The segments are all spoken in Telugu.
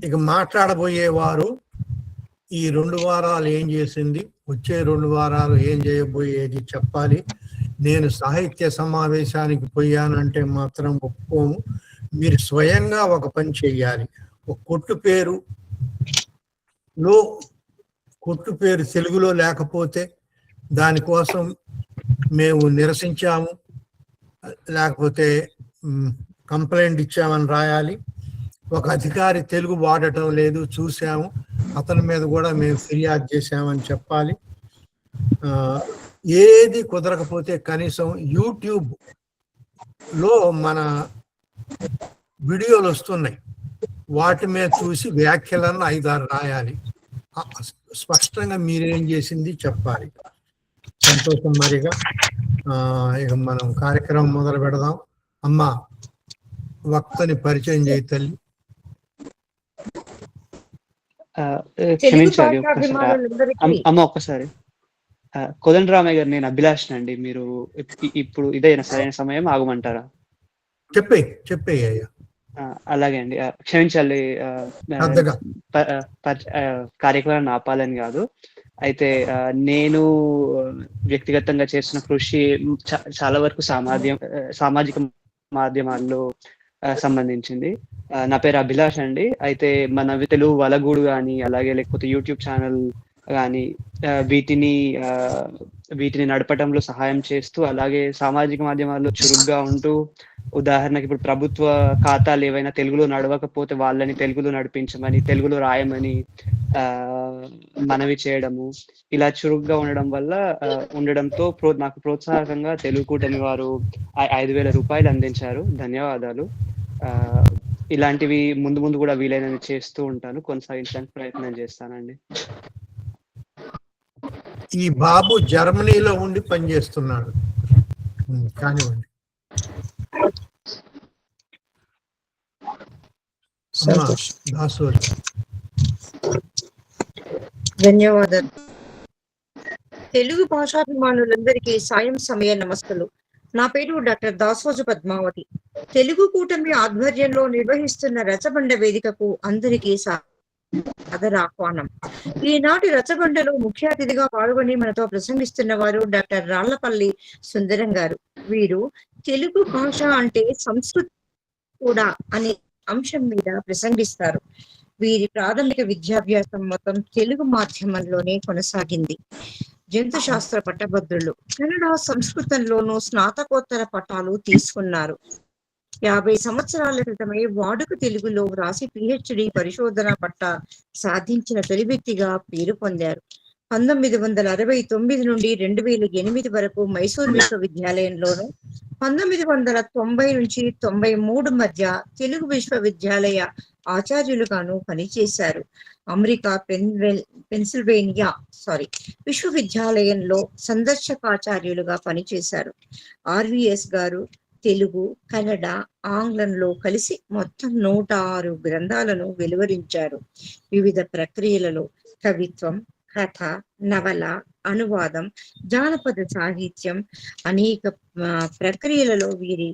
ఇక మాట్లాడబోయేవారు ఈ 2 వారాలు ఏం చేసింది, వచ్చే 2 వారాలు ఏం చేయబోయేది చెప్పాలి. నేను సాహిత్య సమావేశానికి పోయానంటే మాత్రం ఒప్పుకోము. మీరు స్వయంగా ఒక పని చెయ్యాలి. ఒక కొట్టు పేరు తెలుగులో లేకపోతే దానికోసం మేము నిరసించాము, లేకపోతే కంప్లైంట్ ఇచ్చామని రాయాలి. ఒక అధికారి తెలుగు వాడటం లేదు, చూసాము, అతని మీద కూడా మేము ఫిర్యాదు చేశామని చెప్పాలి. ఏది కుదరకపోతే కనీసం యూట్యూబ్లో మన వీడియోలు వస్తున్నాయి, వాటి మీద చూసి వ్యాఖ్యలను 5-6 రాయాలి. స్పష్టంగా మీరేం చేసింది చెప్పాలి. సంతోషం. మరిగా ఇక మనం కార్యక్రమం మొదలు పెడదాం. అమ్మా, వక్తని పరిచయం చేయి తల్లి. క్షమించాలి అమ్మ, ఒక్కసారి. కోదండరామయ్య గారు, నేను అభిలాష్ అండి. మీరు ఇప్పుడు ఇదైనా సరైన సమయం ఆగమంటారా? చెప్పే అయ్యా. అలాగే అండి, క్షమించాలి. కార్యక్రమాన్ని ఆపాలని కాదు, అయితే నేను వ్యక్తిగతంగా చేసిన కృషి చాలా వరకు సామాజిక మాధ్యమాల్లో సంబంధించింది. నా పేరు అభిలాష్ అండి. అయితే మన తెలుగు వలగూడు కానీ, అలాగే లేకపోతే యూట్యూబ్ ఛానల్ కానీ వీటిని నడపడంలో సహాయం చేస్తూ, అలాగే సామాజిక మాధ్యమాల్లో చురుగ్గా ఉంటూ, ఉదాహరణకి ఇప్పుడు ప్రభుత్వ ఖాతాలు ఏవైనా తెలుగులో నడవకపోతే వాళ్ళని తెలుగులో నడిపించమని, తెలుగులో రాయమని మనవి చేయడము, ఇలా చురుగ్గా ఉండడంతో నాకు ప్రోత్సాహకంగా తెలుగు కూటమి వారు 5,000 రూపాయలు అందించారు. ధన్యవాదాలు. ఇలాంటివి ముందు కూడా వీలైనవి చేస్తూ ఉంటాను, కొనసాగించడానికి ప్రయత్నం చేస్తానండి. ఈ బాబు జర్మనీలో ఉండి పనిచేస్తున్నాడు. కానివ్వండి. ధన్యవాదాలు. తెలుగు భాషాభిమానులందరికీ సాయం సమయ నమస్కారాలు. నా పేరు డాక్టర్ దాసోజు పద్మావతి. తెలుగు కూటమి ఆధ్వర్యంలో నిర్వహిస్తున్న రచబండ వేదికకు అందరికీ సాదర ఆహ్వానం. ఈనాటి రచబండలో ముఖ్య అతిథిగా పాల్గొని మనతో ప్రసంగిస్తున్న వారు డాక్టర్ రాళ్లపల్లి సుందరం గారు. వీరు తెలుగు భాష అంటే సంస్కృతి కూడా అనే అంశం మీద ప్రసంగిస్తారు. వీరి ప్రాథమిక విద్యాభ్యాసం మొత్తం తెలుగు మాధ్యమంలోనే కొనసాగింది. జంతు శాస్త్ర పట్టభద్రులు, కన్నడ సంస్కృతంలోనూ స్నాతకోత్తర పట్టాలు తీసుకున్నారు. 50 సంవత్సరాల క్రితమే వాడుక తెలుగులో వ్రాసి PhD పరిశోధన పట్టా సాధించిన తొలి వ్యక్తిగా పేరు పొందారు. 1969 నుండి 2008 వరకు మైసూర్ విశ్వవిద్యాలయంలోను, 1990 నుంచి 93 మధ్య తెలుగు విశ్వవిద్యాలయ ఆచార్యులుగాను పనిచేశారు. అమెరికా పెన్సిల్వేనియా విశ్వవిద్యాలయంలో సందర్శకాచార్యులుగా పనిచేశారు. RVS గారు తెలుగు, కన్నడ, ఆంగ్లంలో కలిసి మొత్తం 106 గ్రంథాలను వెలువరించారు. వివిధ ప్రక్రియలలో కవిత్వం, కథ, నవల, అనువాదం, జానపద సాహిత్యం, అనేక ప్రక్రియలలో వీరి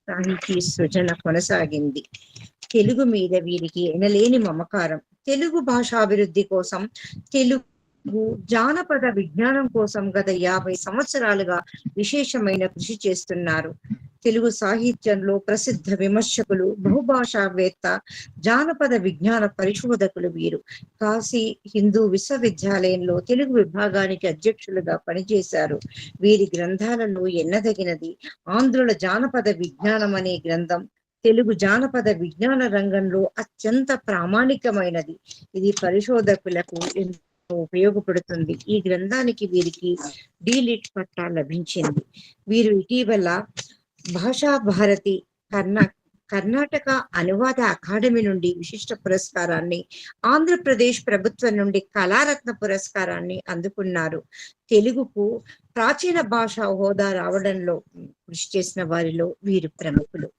సాహితీ సృజన కొనసాగింది. తెలుగు మీద వీరికి ఎనలేని మమకారం. తెలుగు భాషాభివృద్ధి కోసం, తెలుగు జానపద విజ్ఞానం కోసం గత 50 సంవత్సరాలుగా విశేషమైన కృషి చేస్తున్నారు. తెలుగు సాహిత్యంలో ప్రసిద్ధ విమర్శకులు, బహుభాషావేత్త, జానపద విజ్ఞాన పరిశోధకులు వీరు. కాశీ హిందూ విశ్వవిద్యాలయంలో తెలుగు విభాగానికి అధ్యక్షులుగా పనిచేశారు. వీరి గ్రంథాలలో ఎన్నదగినది ఆంధ్రుల జానపద విజ్ఞానం అనే గ్రంథం తెలుగు జానపద విజ్ఞాన రంగంలో అత్యంత ప్రామాణికమైనది. ఇది పరిశోధకులకు ఎంతో ఉపయోగపడుతుంది. ఈ గ్రంథానికి వీరికి D.Litt పట్టా లభించింది. వీరు ఇటీవల భాషా భారతి కర్ణాటక అనువాద అకాడమీ నుండి విశిష్ట పురస్కారాన్ని, ఆంధ్రప్రదేశ్ ప్రభుత్వం నుండి కళారత్న పురస్కారాన్ని అందుకున్నారు. తెలుగుకు ప్రాచీన భాష హోదా రావడంలో కృషి చేసిన వారిలో వీరు ప్రముఖులు.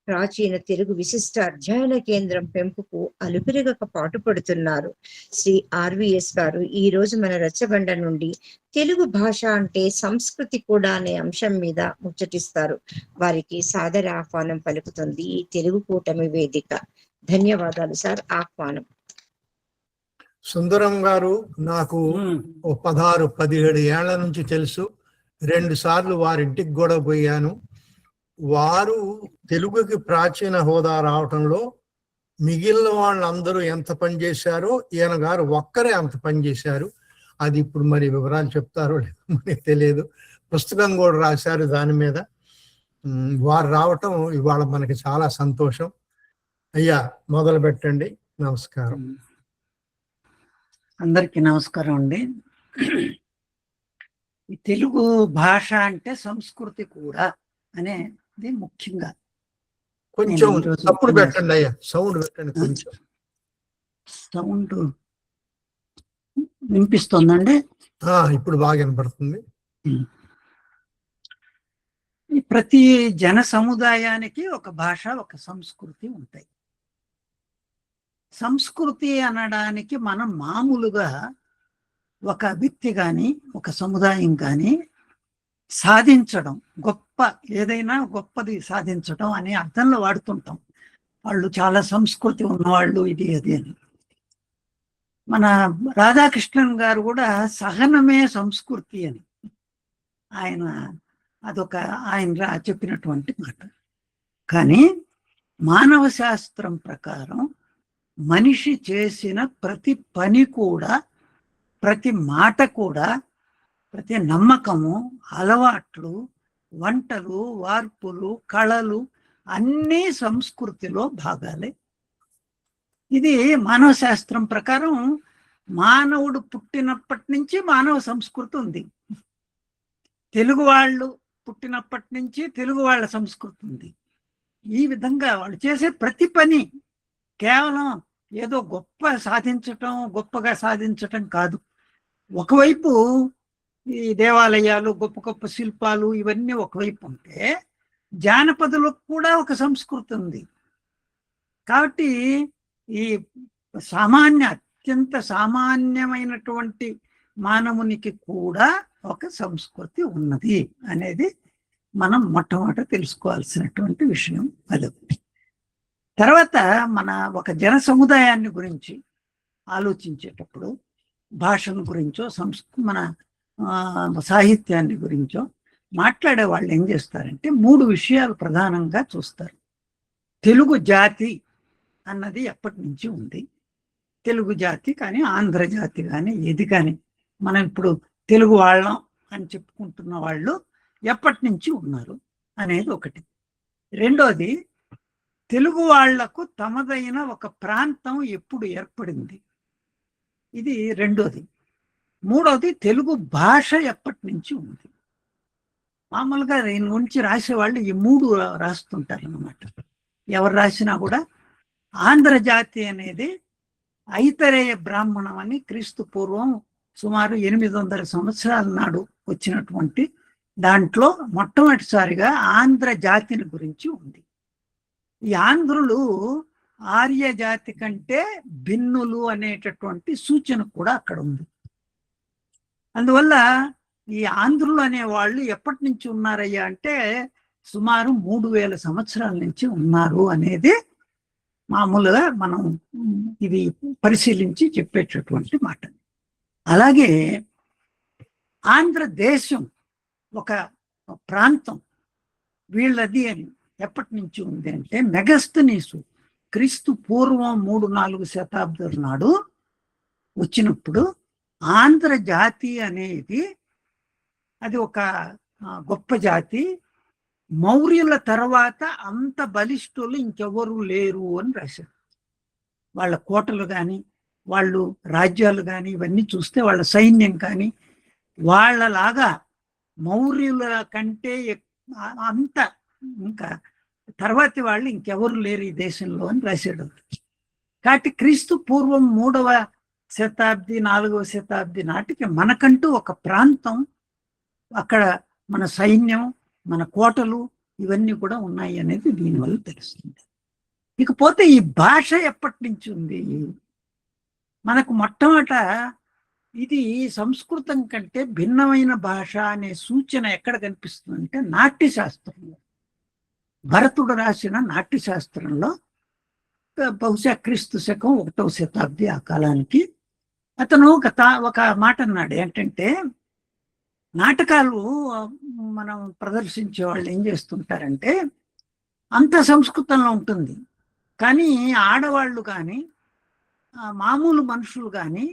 ప్రాచీన తెలుగు విశిష్ట అధ్యయన కేంద్రం పెంపుకు అలుపెరగక పాటుపడుతున్నారు. శ్రీ RVS గారు ఈ రోజు మన రచ్చబండ నుండి తెలుగు భాష అంటే సంస్కృతి కూడా అనే అంశం మీద ముచ్చటిస్తారు. వారికి సాదర ఆహ్వానం పలుకుతుంది ఈ తెలుగు కూటమి వేదిక. ధన్యవాదాలు సార్. ఆహ్వానం. సుందరం గారు నాకు ఓ 16-17 ఏళ్ల నుంచి తెలుసు. 2 సార్లు వారింటికి కూడా పోయాను. వారు తెలుగుకి ప్రాచీన హోదా రావటంలో మిగిలిన వాళ్ళందరూ ఎంత పనిచేశారో ఈయన గారు ఒక్కరే అంత పనిచేశారు. అది ఇప్పుడు మరి వివరాలు చెప్తారో మనకి తెలియదు. పుస్తకం కూడా రాశారు దాని మీద. వారు రావటం ఇవాళ మనకి చాలా సంతోషం. అయ్యా మొదలు పెట్టండి. నమస్కారం. అందరికీ నమస్కారం అండి. ఈ తెలుగు భాష అంటే సంస్కృతి కూడా అనేది ముఖ్యంగా కొంచెం తప్పుడు పెట్టండి అయ్యా, సౌండ్ పెట్టండి కొంచెం. సౌండ్ వినిపిస్తుందండి? ఇప్పుడు బాగా వినపడుతుంది. ప్రతి జన సముదాయానికి ఒక భాష, ఒక సంస్కృతి ఉంటాయి. సంస్కృతి అనడానికి మనం మామూలుగా ఒక వ్యక్తి కానీ ఒక సముదాయం కానీ సాధించడం, ఏదైనా గొప్పది సాధించడం అనే అర్థంలో వాడుతుంటాం. వాళ్ళు చాలా సంస్కృతి ఉన్నవాళ్ళు, ఇది అది అని. మన రాధాకృష్ణన్ గారు కూడా సహనమే సంస్కృతి అని ఆయన చెప్పినటువంటి మాట. కానీ మానవ శాస్త్రం ప్రకారం మనిషి చేసిన ప్రతి పని కూడా, ప్రతి మాట కూడా, ప్రతి నమ్మకము, అలవాట్లు, వంటలు, వార్పులు, కళలు అన్నీ సంస్కృతిలో భాగాలే. ఇది మానవ శాస్త్రం ప్రకారం మానవుడు పుట్టినప్పటి నుంచి మానవ సంస్కృతి ఉంది. తెలుగు వాళ్ళు పుట్టినప్పటి నుంచి తెలుగు వాళ్ళ సంస్కృతి ఉంది. ఈ విధంగా వాళ్ళు చేసే ప్రతి పని కేవలం ఏదో గొప్పగా సాధించటం కాదు. ఒకవైపు ఈ దేవాలయాలు, గొప్ప గొప్ప శిల్పాలు ఇవన్నీ ఒకవైపు ఉంటే, జానపదులకు కూడా ఒక సంస్కృతి ఉంది. కాబట్టి ఈ అత్యంత సామాన్యమైనటువంటి మానవునికి కూడా ఒక సంస్కృతి ఉన్నది అనేది మనం మొట్టమొదట తెలుసుకోవాల్సినటువంటి విషయం. అదొకటి. తర్వాత మన ఒక జన సముదాయాన్ని గురించి ఆలోచించేటప్పుడు భాషను గురించో మన సాహిత్యాన్ని గురించో మాట్లాడే వాళ్ళు ఏం చేస్తారంటే 3 విషయాలు ప్రధానంగా చూస్తారు. తెలుగు జాతి అన్నది ఎప్పటి నుంచి ఉంది, తెలుగు జాతి కానీ ఆంధ్ర జాతి కానీ ఏది కానీ మనం ఇప్పుడు తెలుగు వాళ్ళం అని చెప్పుకుంటున్న వాళ్ళు ఎప్పటి నుంచి ఉన్నారు అనేది ఒకటి. రెండోది, తెలుగు వాళ్లకు తమదైన ఒక ప్రాంతం ఎప్పుడు ఏర్పడింది, ఇది రెండోది. మూడోది, తెలుగు భాష ఎప్పటి నుంచి ఉంది. మామూలుగా దీని గురించి రాసేవాళ్ళు ఈ 3 రాస్తుంటారు అన్నమాట. ఎవరు రాసినా కూడా ఆంధ్ర జాతి అనేది ఐతరేయ బ్రాహ్మణం అని క్రీస్తు పూర్వం సుమారు 800 సంవత్సరాల నాడు వచ్చినటువంటి దాంట్లో మొట్టమొదటిసారిగా ఆంధ్ర జాతిని గురించి ఉంది. ఈ ఆంధ్రులు ఆర్య జాతి కంటే భిన్నులు అనేటటువంటి సూచన కూడా అక్కడ ఉంది. అందువల్ల ఈ ఆంధ్రులు అనే వాళ్ళు ఎప్పటి నుంచి ఉన్నారయ్యా అంటే సుమారు 3000 సంవత్సరాల నుంచి ఉన్నారు అనేది మామూలుగా మనం ఇది పరిశీలించి చెప్పేటటువంటి మాట. అలాగే ఆంధ్రదేశం ఒక ప్రాంతం వీళ్ళది అని ఎప్పటి నుంచి ఉంది అంటే మెగస్తనీసు క్రీస్తు పూర్వం 3-4 శతాబ్దాల నాడు వచ్చినప్పుడు ఆంధ్ర జాతి అనేది అది ఒక గొప్ప జాతి, మౌర్యుల తర్వాత అంత బలిష్ఠులు ఇంకెవరు లేరు అని రాశారు. వాళ్ళ కోటలు కానీ వాళ్ళు రాజ్యాలు కానీ ఇవన్నీ చూస్తే వాళ్ళ సైన్యం కానీ వాళ్ళలాగా మౌర్యుల కంటే అంత ఇంకా తర్వాతి వాళ్ళు ఇంకెవరు లేరు ఈ దేశంలో అని రాశాడు. కాబట్టి క్రీస్తు పూర్వం 3వ శతాబ్ది 4వ శతాబ్ది నాటికి మనకంటూ ఒక ప్రాంతం, అక్కడ మన సైన్యం, మన కోటలు ఇవన్నీ కూడా ఉన్నాయి అనేది దీనివల్ల తెలుస్తుంది. ఇకపోతే ఈ భాష ఎప్పటి నుంచి ఉంది? మనకు మొట్టమొదట ఇది సంస్కృతం కంటే భిన్నమైన భాష అనే సూచన ఎక్కడ కనిపిస్తుందంటే నాట్యశాస్త్రంలో. భరతుడు రాసిన నాట్యశాస్త్రంలో బహుశా క్రీస్తు శకం 1వ శతాబ్ది ఆ కాలానికి అతను ఒక మాట అన్నాడు ఏంటంటే, నాటకాలు మనం ప్రదర్శించే వాళ్ళు ఏం చేస్తుంటారంటే అంత సంస్కృతంలో ఉంటుంది, కానీ ఆడవాళ్ళు కానీ మామూలు మనుషులు కానీ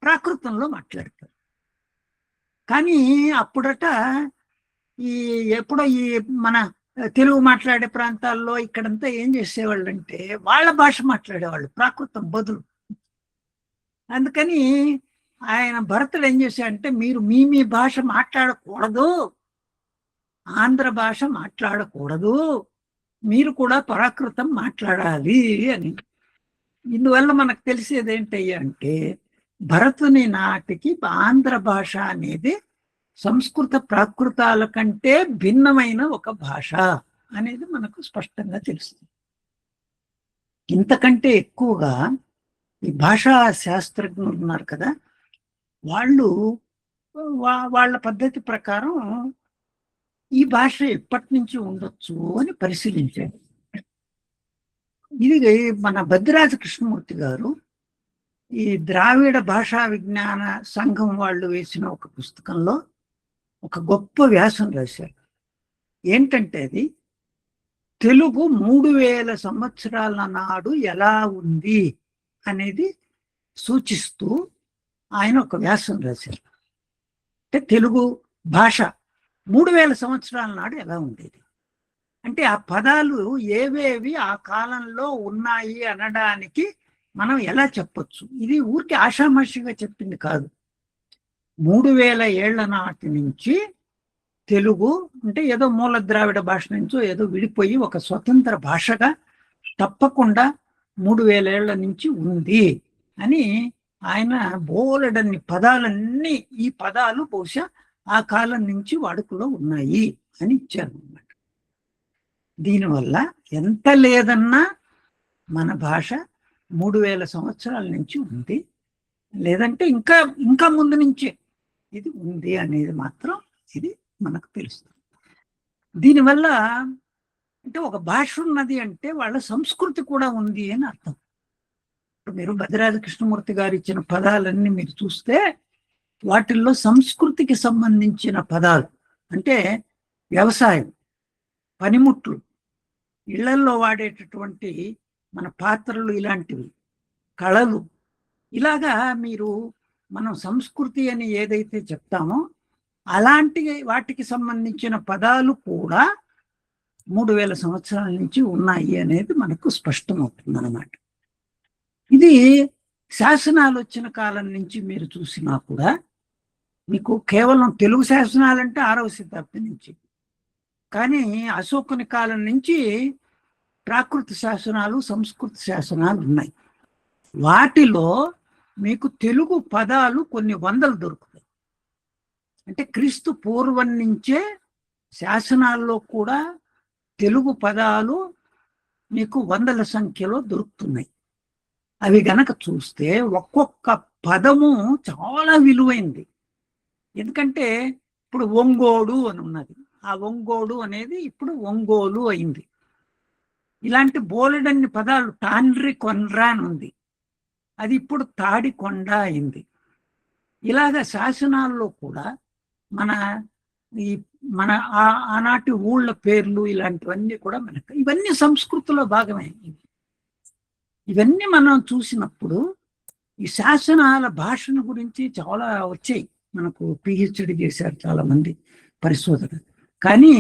ప్రాకృతంలో మాట్లాడతారు. కానీ అప్పుడట ఎప్పుడో ఈ మన తెలుగు మాట్లాడే ప్రాంతాల్లో ఇక్కడంతా ఏం చేసేవాళ్ళు అంటే వాళ్ళ భాష మాట్లాడేవాళ్ళు ప్రాకృతం బదులు. అందుకని ఆయన భరతుడు ఏం చేశాడంటే, మీరు మీ భాష మాట్లాడకూడదు, ఆంధ్ర భాష మాట్లాడకూడదు, మీరు కూడా ప్రాకృతం మాట్లాడాలి అని. ఇందువల్ల మనకు తెలిసేది ఏంటయ్యా అంటే, భరతుని నాటికి ఆంధ్ర భాష అనేది సంస్కృత ప్రాకృతాల కంటే భిన్నమైన ఒక భాష అనేది మనకు స్పష్టంగా తెలుస్తుంది. ఇంతకంటే ఎక్కువగా ఈ భాషా శాస్త్రజ్ఞులు ఉన్నారు కదా, వాళ్ళు వాళ్ళ పద్ధతి ప్రకారం ఈ భాష ఎప్పటి నుంచి ఉండొచ్చు అని పరిశీలించారు. ఇది మన బద్దిరాజ కృష్ణమూర్తి గారు ఈ ద్రావిడ భాషా విజ్ఞాన సంఘం వాళ్ళు వేసిన ఒక పుస్తకంలో ఒక గొప్ప వ్యాసం రాశారు. ఏంటంటే అది తెలుగు 3000 సంవత్సరాల నాడు ఎలా ఉంది అనేది సూచిస్తూ ఆయన ఒక వ్యాసం రాశారు. అంటే తెలుగు భాష 3000 సంవత్సరాల నాడు ఎలా ఉండేది అంటే ఆ పదాలు ఏవేవి ఆ కాలంలో ఉన్నాయి అనడానికి మనం ఎలా చెప్పొచ్చు. ఇది ఊరికి ఆషామాషిగా చెప్పింది కాదు. 3000 ఏళ్ల నాటి నుంచి తెలుగు అంటే ఏదో మూల ద్రావిడ భాష నుంచో ఏదో విడిపోయి ఒక స్వతంత్ర భాషగా తప్పకుండా 3000 ఏళ్ల నుంచి ఉంది అని ఆయన బోలెడన్ని పదాలన్నీ ఈ పదాలు బహుశా ఆ కాలం నుంచి వాడుకలో ఉన్నాయి అని ఇచ్చారు అన్నమాట. దీనివల్ల ఎంత లేదన్నా మన భాష 3000 సంవత్సరాల నుంచి ఉంది, లేదంటే ఇంకా ముందు నుంచే ఇది ఉంది అనేది మాత్రం ఇది మనకు తెలుస్తుంది. దీనివల్ల అంటే ఒక భాష ఉన్నది అంటే వాళ్ళ సంస్కృతి కూడా ఉంది అని అర్థం. మీరు బద్దిరాజ కృష్ణమూర్తి గారు ఇచ్చిన పదాలన్నీ మీరు చూస్తే వాటిల్లో సంస్కృతికి సంబంధించిన పదాలు అంటే వ్యవసాయం, పనిముట్లు, ఇళ్లల్లో వాడేటటువంటి మన పాత్రలు, ఇలాంటివి, కళలు, ఇలాగా మీరు మనం సంస్కృతి అని ఏదైతే చెప్తామో అలాంటి వాటికి సంబంధించిన పదాలు కూడా 3000 సంవత్సరాల నుంచి ఉన్నాయి అనేది మనకు స్పష్టమవుతుంది అన్నమాట. ఇది శాసనాలు వచ్చిన కాలం నుంచి మీరు చూసినా కూడా మీకు కేవలం తెలుగు శాసనాలంటే 6వ శతాబ్దం నుంచి, కానీ అశోకుని కాలం నుంచి ప్రాకృత శాసనాలు, సంస్కృత శాసనాలు ఉన్నాయి. వాటిలో మీకు తెలుగు పదాలు కొన్ని వందలు దొరుకుతాయి. అంటే క్రీస్తు పూర్వం నుంచే శాసనాల్లో కూడా తెలుగు పదాలు మీకు వందల సంఖ్యలో దొరుకుతున్నాయి. అవి గనక చూస్తే ఒక్కొక్క పదము చాలా విలువైంది. ఎందుకంటే ఇప్పుడు ఒంగోడు అని ఉన్నది, ఆ ఒంగోడు అనేది ఇప్పుడు ఒంగోలు అయింది. ఇలాంటి బోలెడన్ని పదాలు, టాండ్రి కొండ్రా అని ఉంది, అది ఇప్పుడు తాడికొండ అయింది. ఇలాగ శాసనాల్లో కూడా మన ఆనాటి ఊళ్ళ పేర్లు ఇలాంటివన్నీ కూడా మనకు ఇవన్నీ సంస్కృతిలో భాగమే. ఇవన్నీ మనం చూసినప్పుడు ఈ శాసనాల భాషను గురించి చాలా వచ్చాయి. మనకు పిహెచ్డి చేశారు చాలా మంది పరిశోధన, కానీ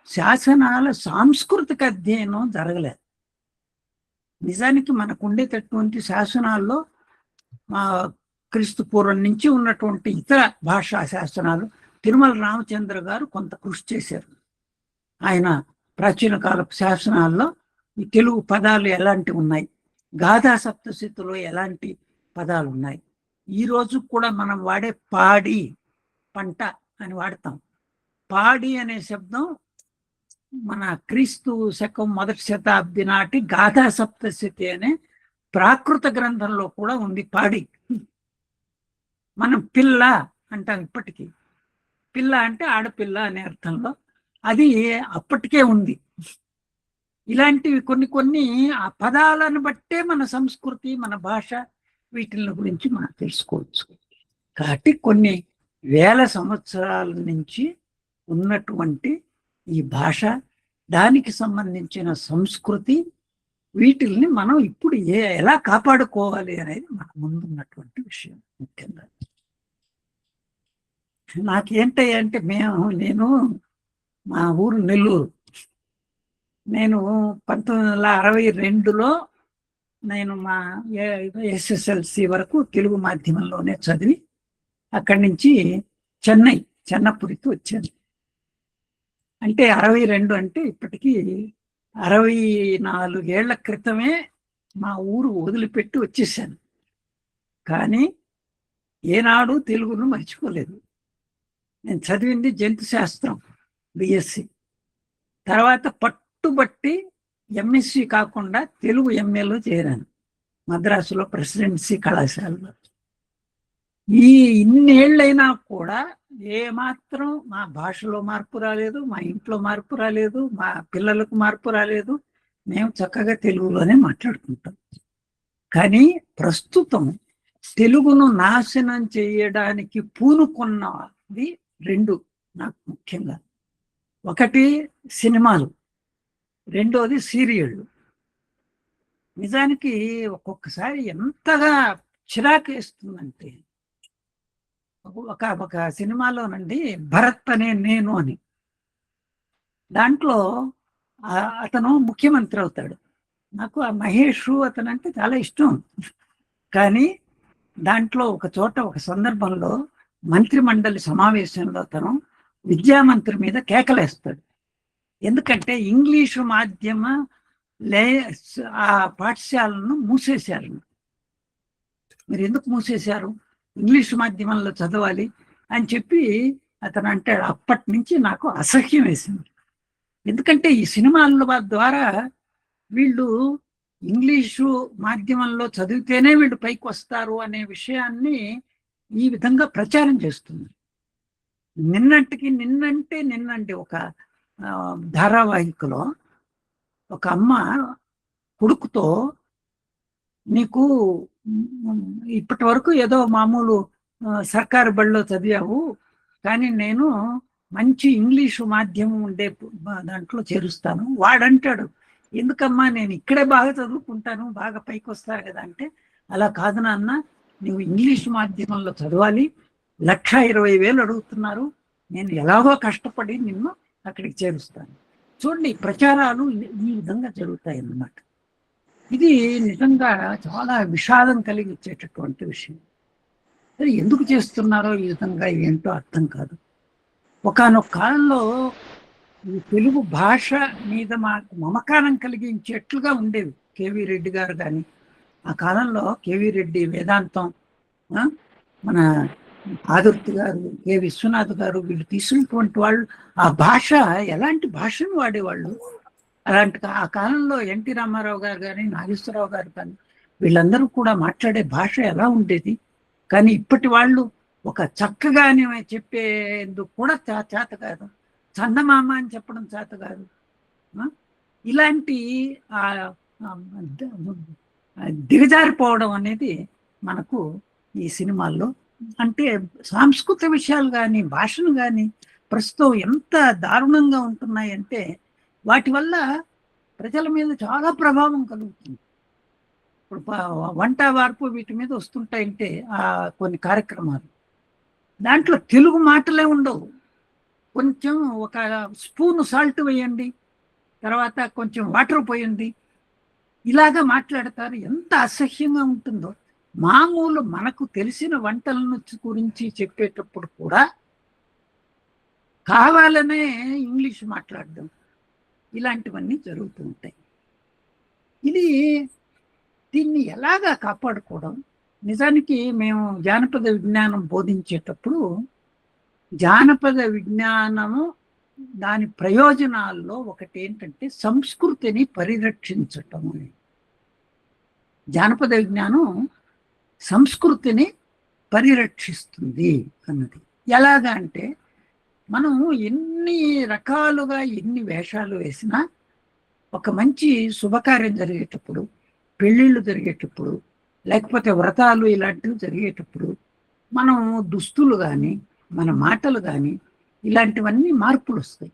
శాసనాల సాంస్కృతిక అధ్యయనం జరగలేదు. నిజానికి మనకు ఉండేటటువంటి శాసనాల్లో క్రీస్తు పూర్వం నుంచి ఉన్నటువంటి ఇతర భాషా శాసనాలు తిరుమల రామచంద్ర గారు కొంత కృషి చేశారు. ఆయన ప్రాచీన కాలపు శాసనాల్లో ఈ తెలుగు పదాలు ఎలాంటివి ఉన్నాయి, గాథా సప్తశతిలో ఎలాంటి పదాలు ఉన్నాయి. ఈ రోజు కూడా మనం వాడే పాడి, పంట అని వాడతాం. పాడి అనే శబ్దం మన క్రీస్తు శకం 1వ శతాబ్ది నాటి గాథా సప్తశతి అనే ప్రాకృత గ్రంథంలో కూడా ఉంది పాడి. మనం పిల్ల అంటాం ఇప్పటికీ, పిల్ల అంటే ఆడపిల్ల అనే అర్థంలో, అది అప్పటికే ఉంది. ఇలాంటివి కొన్ని ఆ పదాలను బట్టే మన సంస్కృతి, మన భాష వీటిల గురించి మనం తెలుసుకోవచ్చు. కాబట్టి కొన్ని వేల సంవత్సరాల నుంచి ఉన్నటువంటి ఈ భాష, దానికి సంబంధించిన సంస్కృతి, వీటిల్ని మనం ఇప్పుడు ఎలా కాపాడుకోవాలి అనేది మన ముందున్నటువంటి విషయం. ముఖ్యంగా నాకేంటంటే నేను మా ఊరు నెల్లూరు. నేను 1962లో నేను మా SSLC వరకు తెలుగు మాధ్యమంలోనే చదివి అక్కడి నుంచి చెన్నపురికి వచ్చాను. అంటే 62 అంటే ఇప్పటికీ 64 ఏళ్ల క్రితమే మా ఊరు వదిలిపెట్టి వచ్చేసాను. కానీ ఏనాడు తెలుగును మర్చిపోలేదు. నేను చదివింది జంతు శాస్త్రం BSc. తర్వాత పట్టుబట్టి MSc కాకుండా తెలుగు MAలో చేరాను మద్రాసులో ప్రెసిడెన్సీ కళాశాలలో. ఈ ఇన్నేళ్ళైనా కూడా ఏమాత్రం మా భాషలో మార్పు రాలేదు, మా ఇంట్లో మార్పు రాలేదు, మా పిల్లలకు మార్పు రాలేదు. మేము చక్కగా తెలుగులోనే మాట్లాడుకుంటాం. కానీ ప్రస్తుతం తెలుగును నాశనం చేయడానికి పూనుకున్నది 2 నాకు ముఖ్యంగా. ఒకటి సినిమాలు, రెండోది సీరియళ్ళు. నిజానికి ఒక్కొక్కసారి ఎంతగా చిరాకేస్తుందంటే, ఒక సినిమాలోనండి భరత్ అనే నేను అని, దాంట్లో అతను ముఖ్యమంత్రి అవుతాడు. నాకు ఆ మహేష్ అతనంటే చాలా ఇష్టం. కానీ దాంట్లో ఒక సందర్భంలో మంత్రిమండలి సమావేశంలో అతను విద్యామంత్రి మీద కేకలేస్తాడు. ఎందుకంటే ఇంగ్లీషు మాధ్యమ ఆ పాఠశాలను మూసేశారు. మీరు ఎందుకు మూసేశారు, ఇంగ్లీషు మాధ్యమంలో చదవాలి అని చెప్పి అతను అంటాడు. అప్పటి నుంచి నాకు అసహ్యం వేసింది. ఎందుకంటే ఈ సినిమాల ద్వారా వీళ్ళు ఇంగ్లీషు మాధ్యమంలో చదివితేనే వీళ్ళు పైకి వస్తారు అనే విషయాన్ని ఈ విధంగా ప్రచారం చేస్తుంది. నిన్నంటే ఒక ధారావాహికలో ఒక అమ్మ కొడుకుతో, నీకు ఇప్పటి వరకు ఏదో మామూలు సర్కారు బడిలో చదివావు, కానీ నేను మంచి ఇంగ్లీషు మాధ్యమం ఉండే దాంట్లో చేరుస్తాను. వాడంటాడు, ఎందుకమ్మా నేను ఇక్కడే బాగా చదువుకుంటాను, బాగా పైకి వస్తారు కదా అంటే, అలా కాదు నాన్న, నువ్వు ఇంగ్లీషు మాధ్యమంలో చదవాలి, 1,20,000 అడుగుతున్నారు, నేను ఎలాగో కష్టపడి నిన్ను అక్కడికి చేరుస్తాను. చూడండి, ప్రచారాలు ఈ విధంగా జరుగుతాయి అన్నమాట. ఇది నిజంగా చాలా విషాదం కలిగించేటటువంటి విషయం. ఎందుకు చేస్తున్నారో ఈ విధంగా ఏంటో అర్థం కాదు. ఒకానొక కాలంలో ఈ తెలుగు భాష మీద మాకు మమకారం కలిగించేట్లుగా ఉండేవి. KV రెడ్డి గారు కానీ, ఆ కాలంలో KV రెడ్డి వేదాంతం, మన ఆదుర్తి గారు, K. విశ్వనాథ్ గారు, వీళ్ళు తీసుకున్నటువంటి వాళ్ళు ఆ భాష, ఎలాంటి భాషను వాడేవాళ్ళు. అలాంటి ఆ కాలంలో ఎన్టీ రామారావు గారు కానీ, నాగేశ్వరరావు గారు కానీ, వీళ్ళందరూ కూడా మాట్లాడే భాష ఎలా ఉండేది. కానీ ఇప్పటి వాళ్ళు ఒక చక్కగానే చెప్పేందుకు కూడా చేత కాదు, చందమామ అని చెప్పడం చేత కాదు. ఇలాంటి దిగజారిపోవడం అనేది మనకు ఈ సినిమాల్లో, అంటే సాంస్కృతిక విషయాలు కానీ, భాషను కానీ ప్రస్తుతం ఎంత దారుణంగా ఉంటున్నాయంటే, వాటి వల్ల ప్రజల మీద చాలా ప్రభావం కలుగుతుంది. ఇప్పుడు వంట వార్పు వీటి మీద వస్తుంటాయంటే కొన్ని కార్యక్రమాలు, దాంట్లో తెలుగు మాటలే ఉండవు. కొంచెం ఒక స్పూన్ సాల్ట్ వేయండి, తర్వాత కొంచెం వాటర్ పోయండి, ఇలాగా మాట్లాడతారు. ఎంత అసహ్యంగా ఉంటుందో. మామూలు మనకు తెలిసిన వంటలను గురించి చెప్పేటప్పుడు కూడా కావాలనే ఇంగ్లీష్ మాట్లాడడం, ఇలాంటివన్నీ జరుగుతూ ఉంటాయి. దీన్ని ఎలాగా కాపాడుకోవడం? నిజానికి మేము జానపద విజ్ఞానం బోధించేటప్పుడు, జానపద విజ్ఞానము దాని ప్రయోజనాల్లో ఒకటి ఏంటంటే సంస్కృతిని పరిరక్షించటం. జానపద విజ్ఞానం సంస్కృతిని పరిరక్షిస్తుంది అన్నది. ఎలాగా అంటే, మనం ఎన్ని రకాలుగా ఎన్ని వేషాలు వేసినా, ఒక మంచి శుభకార్యం జరిగేటప్పుడు, పెళ్ళిళ్ళు జరిగేటప్పుడు, లేకపోతే వ్రతాలు ఇలాంటివి జరిగేటప్పుడు మనం దుస్తులు కానీ మన మాటలు కానీ ఇలాంటివన్నీ మార్పులు వస్తాయి.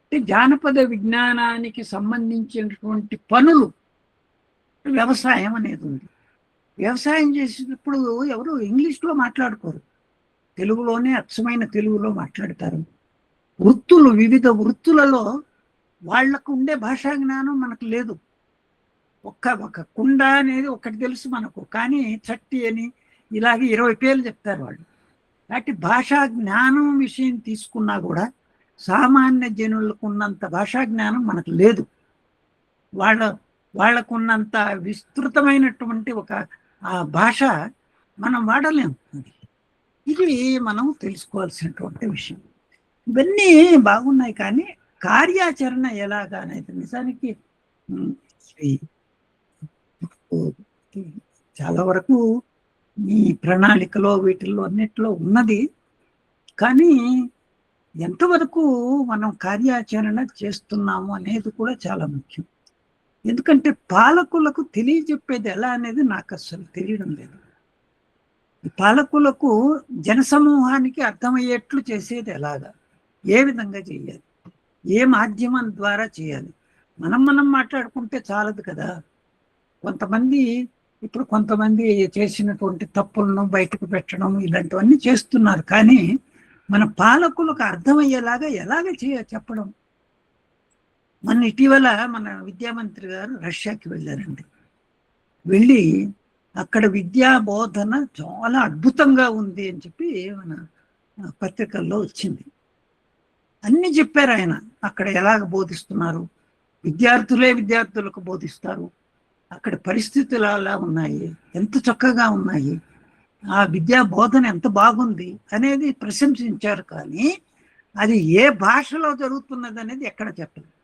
అంటే జానపద విజ్ఞానానికి సంబంధించినటువంటి పనులు, వ్యవసాయం అనేది ఉంది. వ్యవసాయం చేసేటప్పుడు ఎవరు ఇంగ్లీష్లో మాట్లాడుకోరు, తెలుగులోనే అచ్చమైన తెలుగులో మాట్లాడతారు. వృత్తులు, వివిధ వృత్తులలో వాళ్లకు ఉండే భాషా జ్ఞానం మనకు లేదు. ఒక కుండ అనేది ఒకటి తెలుసు మనకు, కానీ చట్టి అని ఇలాగే 20 పేర్లు చెప్తారు వాళ్ళు. కాబట్టి భాషా జ్ఞానం విషయం తీసుకున్నా కూడా సామాన్య జనులకు ఉన్నంత భాషా జ్ఞానం మనకు లేదు. వాళ్ళకున్నంత విస్తృతమైనటువంటి ఒక భాష మనం వాడలేము. ఇది మనం తెలుసుకోవాల్సినటువంటి విషయం. ఇవన్నీ బాగున్నాయి, కానీ కార్యాచరణ ఎలాగా అనేది నిజానికి చాలా వరకు ఈ ప్రణాళికలో వీటిల్లో అన్నిట్లో ఉన్నది. కానీ ఎంతవరకు మనం కార్యాచరణ చేస్తున్నాము అనేది కూడా చాలా ముఖ్యం. ఎందుకంటే పాలకులకు తెలియజెప్పేది ఎలా అనేది నాకు అసలు తెలియడం లేదు. పాలకులకు జనసమూహానికి అర్థమయ్యేట్లు చేసేది ఎలాగా, ఏ విధంగా చేయాలి, ఏ మాధ్యమం ద్వారా చేయాలి. మనం మాట్లాడుకుంటే చాలదు కదా. కొంతమంది చేసినటువంటి తప్పులను బయటకు పెట్టడం ఇలాంటివన్నీ చేస్తున్నారు. కానీ మన పాలకులకు అర్థమయ్యేలాగా చెప్పడం. ఇటీవల మన విద్యామంత్రి గారు రష్యాకి వెళ్ళారండి. వెళ్ళి అక్కడ విద్యా బోధన చాలా అద్భుతంగా ఉంది అని చెప్పి మన పత్రికల్లో వచ్చింది. అన్ని చెప్పారు ఆయన. అక్కడ ఎలాగ బోధిస్తున్నారు, విద్యార్థులకు బోధిస్తారు, అక్కడ పరిస్థితులు ఎలా ఉన్నాయి, ఎంత చక్కగా ఉన్నాయి, ఆ విద్యా బోధన ఎంత బాగుంది అనేది ప్రశంసించారు. కానీ అది ఏ భాషలో జరుగుతున్నది అనేది ఎక్కడ చెప్పలేదు.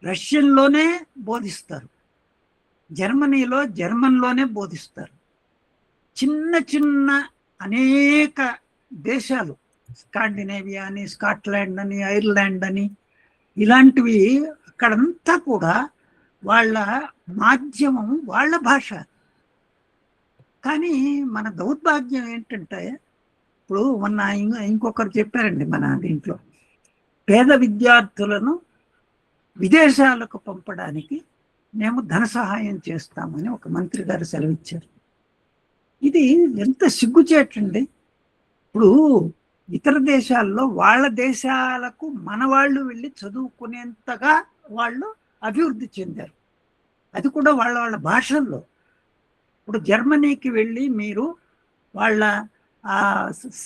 రష్యన్లోనే బోధిస్తారు, జర్మనీలో జర్మన్లోనే బోధిస్తారు. చిన్న అనేక దేశాలు, స్కాండినేవియా అని, స్కాట్లాండ్ అని, ఐర్లాండ్ అని, ఇలాంటివి అక్కడంతా కూడా వాళ్ళ మాధ్యమం వాళ్ళ భాష. కానీ మన దౌర్భాగ్యం ఏంటంటే, ఇప్పుడు ఇంకొకరు చెప్పారండి మన దీంట్లో, పేద విద్యార్థులను విదేశాలకు పంపడానికి మేము ధన సహాయం చేస్తామని ఒక మంత్రి గారు సెలవిచ్చారు. ఇది ఎంత సిగ్గుచేటండి. ఇప్పుడు ఇతర దేశాల్లో వాళ్ళ దేశాలకు మన వాళ్ళు వెళ్ళి చదువుకునేంతగా వాళ్ళు అభివృద్ధి చెందారు, అది కూడా వాళ్ళ భాషల్లో. ఇప్పుడు జర్మనీకి వెళ్ళి మీరు వాళ్ళ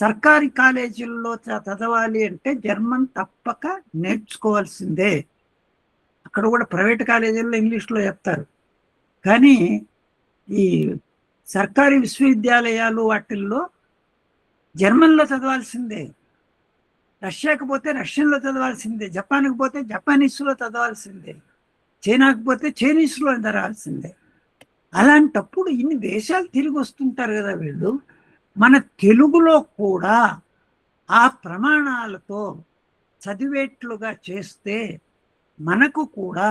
సర్కారీ కాలేజీల్లో చదవాలి అంటే జర్మన్ తప్పక నేర్చుకోవాల్సిందే. అక్కడ కూడా ప్రైవేట్ కాలేజీల్లో ఇంగ్లీష్లో చెప్తారు, కానీ ఈ సర్కారీ విశ్వవిద్యాలయాలు వాటిల్లో జర్మన్లో చదవాల్సిందే. రష్యాకి పోతే రష్యన్లో చదవాల్సిందే, జపాన్కి పోతే జపానీస్లో చదవాల్సిందే, చైనాకి పోతే చైనీస్లో చదవాల్సిందే. అలాంటప్పుడు ఇన్ని దేశాలు తిరిగి వస్తుంటారు కదా వీళ్ళు, మన తెలుగులో కూడా ఆ ప్రమాణాలతో చదివేట్లుగా చేస్తే మనకు కూడా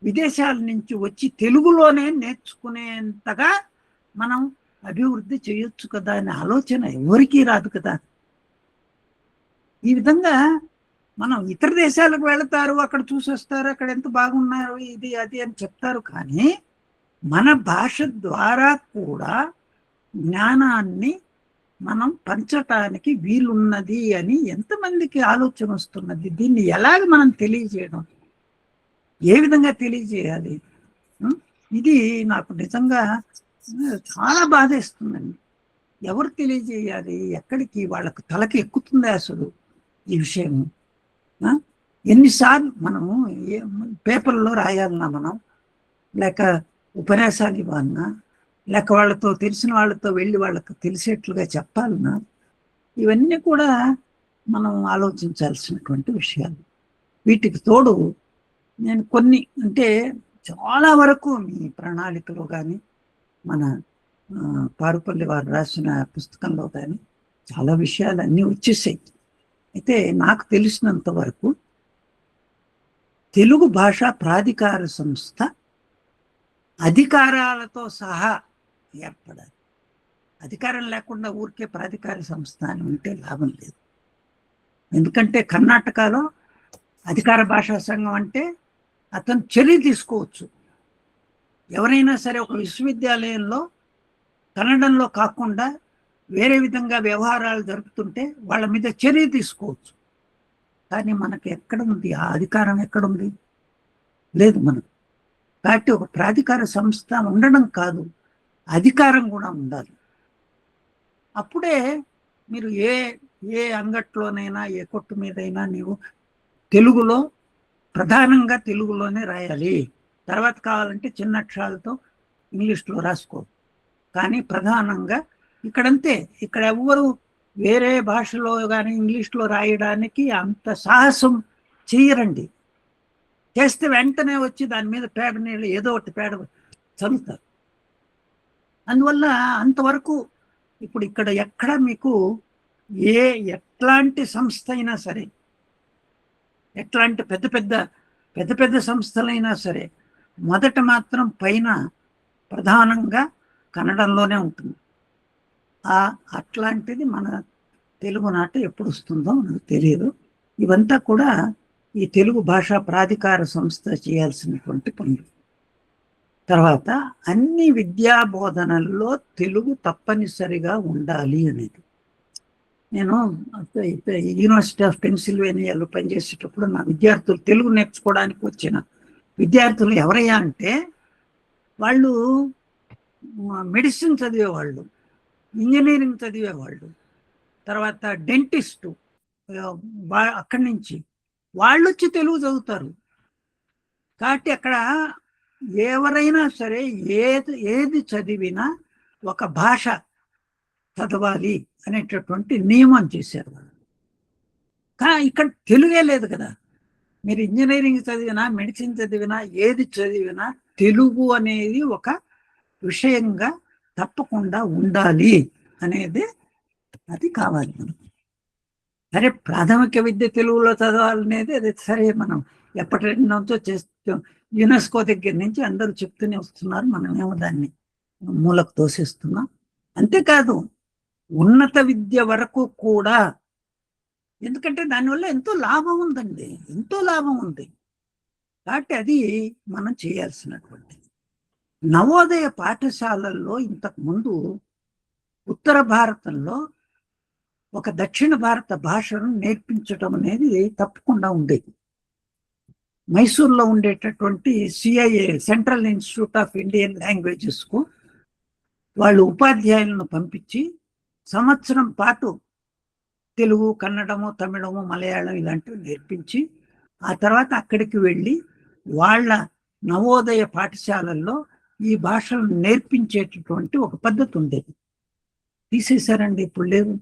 విదేశాల నుంచి వచ్చి తెలుగులోనే నేర్చుకునేంతగా మనం అభివృద్ధి చేయొచ్చు కదా అనే ఆలోచన ఎవరికీ రాదు కదా. ఈ విధంగా మనం ఇతర దేశాలకు వెళతారు, అక్కడ చూసొస్తారు, అక్కడ ఎంత బాగున్నారు, ఇది అది అని చెప్తారు. కానీ మన భాష ద్వారా కూడా జ్ఞానాన్ని మనం పంచటానికి వీలున్నది అని ఎంతమందికి ఆలోచన వస్తున్నది. దీన్ని ఎలాగ మనం తెలియజేయడం, ఏ విధంగా తెలియజేయాలి, ఇది నాకు నిజంగా చాలా బాధేస్తుందండి. ఎవరు తెలియజేయాలి, ఎక్కడికి వాళ్ళకు తలకి ఎక్కుతుందా అసలు ఈ విషయం? ఎన్నిసార్లు మనము పేపర్లో రాయాలన్నా, మనం లేక ఉపన్యాసాలు ఇవ్వాలన్నా, లేక వాళ్ళతో తెలిసిన వాళ్ళతో వెళ్ళి వాళ్ళకు తెలిసేట్లుగా చెప్పాలన్నా, ఇవన్నీ కూడా మనం ఆలోచించాల్సినటువంటి విషయాలు. వీటికి తోడు నేను కొన్ని అంటే చాలా వరకు మీ ప్రణాళికలో కానీ మన పారుపల్లి వారు రాసిన పుస్తకంలో కానీ చాలా విషయాలు అన్నీ వచ్చేసాయి. అయితే నాకు తెలిసినంత వరకు తెలుగు భాషా ప్రాధికార సంస్థ అధికారాలతో సహా ఏర్పడాలి. అధికారం లేకుండా ఊరికే ప్రాధికార సంస్థ అని ఉంటే లాభం లేదు. ఎందుకంటే కర్ణాటకలో అధికార భాషా సంఘం అంటే అతను చర్య తీసుకోవచ్చు. ఎవరైనా సరే ఒక విశ్వవిద్యాలయంలో కన్నడంలో కాకుండా వేరే విధంగా వ్యవహారాలు జరుపుతుంటే వాళ్ళ మీద చర్య తీసుకోవచ్చు. కానీ మనకు ఎక్కడ ఉంది ఆ అధికారం? ఎక్కడుంది? లేదు మనకు. కాబట్టి ఒక ప్రాధికార సంస్థ ఉండడం కాదు, అధికారం కూడా ఉండాలి. అప్పుడే మీరు ఏ అంగట్లోనైనా ఏ కొట్టు మీదైనా నీవు తెలుగులో, ప్రధానంగా తెలుగులోనే రాయాలి. తర్వాత కావాలంటే చిన్న అక్షరాలతో ఇంగ్లీష్లో రాసుకో. కానీ ప్రధానంగా ఇక్కడంతే. ఇక్కడ ఎవ్వరు వేరే భాషలో కానీ ఇంగ్లీష్లో రాయడానికి అంత సాహసం చేయరండి. చేస్తే వెంటనే వచ్చి దాని మీద పేడ నీళ్ళు ఏదో ఒకటి పేడ చదువుతారు. అందువల్ల అంతవరకు ఇప్పుడు ఇక్కడ ఎక్కడ మీకు ఎట్లాంటి సంస్థ అయినా సరే, ఎట్లాంటి పెద్ద పెద్ద సంస్థలైనా సరే మొదట మాత్రం పైన ప్రధానంగా కన్నడంలోనే ఉంటుంది. అట్లాంటిది మన తెలుగునాట ఎప్పుడు వస్తుందో మనకు తెలియదు. ఇవంతా కూడా ఈ తెలుగు భాషా ప్రాధికార సంస్థ చేయాల్సినటువంటి పనులు. తర్వాత అన్ని విద్యా బోధనల్లో తెలుగు తప్పనిసరిగా ఉండాలి అనేది. నేను యూనివర్సిటీ ఆఫ్ పెన్సిల్వేనియాలో పనిచేసేటప్పుడు నా విద్యార్థులు తెలుగు నేర్చుకోవడానికి వచ్చిన విద్యార్థులు ఎవరయ్యా అంటే వాళ్ళు మెడిసిన్ చదివేవాళ్ళు, ఇంజనీరింగ్ చదివేవాళ్ళు, తర్వాత డెంటిస్టు, అక్కడి నుంచి వాళ్ళు వచ్చి తెలుగు చదువుతారు. కాబట్టి అక్కడ ఎవరైనా సరే ఏది చదివినా ఒక భాష చదవాలి అనేటటువంటి నియమం చేశారు వాళ్ళు. కానీ ఇక్కడ తెలుగే లేదు కదా. మీరు ఇంజనీరింగ్ చదివినా, మెడిసిన్ చదివినా, ఏది చదివినా తెలుగు అనేది ఒక విషయంగా తప్పకుండా ఉండాలి అనేది అది కావాలి మనకు. సరే ప్రాథమిక విద్య తెలుగులో చదవాలనేది అది సరే, మనం ఎప్పటి నుంచో చేస్తాం. యునెస్కో దగ్గర నుంచి అందరూ చెప్తూనే వస్తున్నారు, మనమేమో దాన్ని మూలకు తోసేస్తున్నాం. అంతేకాదు ఉన్నత విద్య వరకు కూడా, ఎందుకంటే దానివల్ల ఎంతో లాభం ఉందండి, ఎంతో లాభం ఉంది. కాబట్టి అది మనం చేయాల్సినటువంటి. నవోదయ పాఠశాలల్లో ఇంతకుముందు ఉత్తర భారతంలో ఒక దక్షిణ భారత భాషను నేర్పించడం అనేది తప్పకుండా ఉండేది. మైసూర్లో ఉండేటటువంటి CIIL, central institute of Indian లాంగ్వేజెస్కు వాళ్ళు ఉపాధ్యాయులను పంపించి సంవత్సరం పాటు తెలుగు, కన్నడము, తమిళము, మలయాళం ఇలాంటివి నేర్పించి ఆ తర్వాత అక్కడికి వెళ్ళి వాళ్ళ నవోదయ పాఠశాలల్లో ఈ భాషలను నేర్పించేటటువంటి ఒక పద్ధతి ఉండేది. తీసేశారండి, ఇప్పుడు లేదు.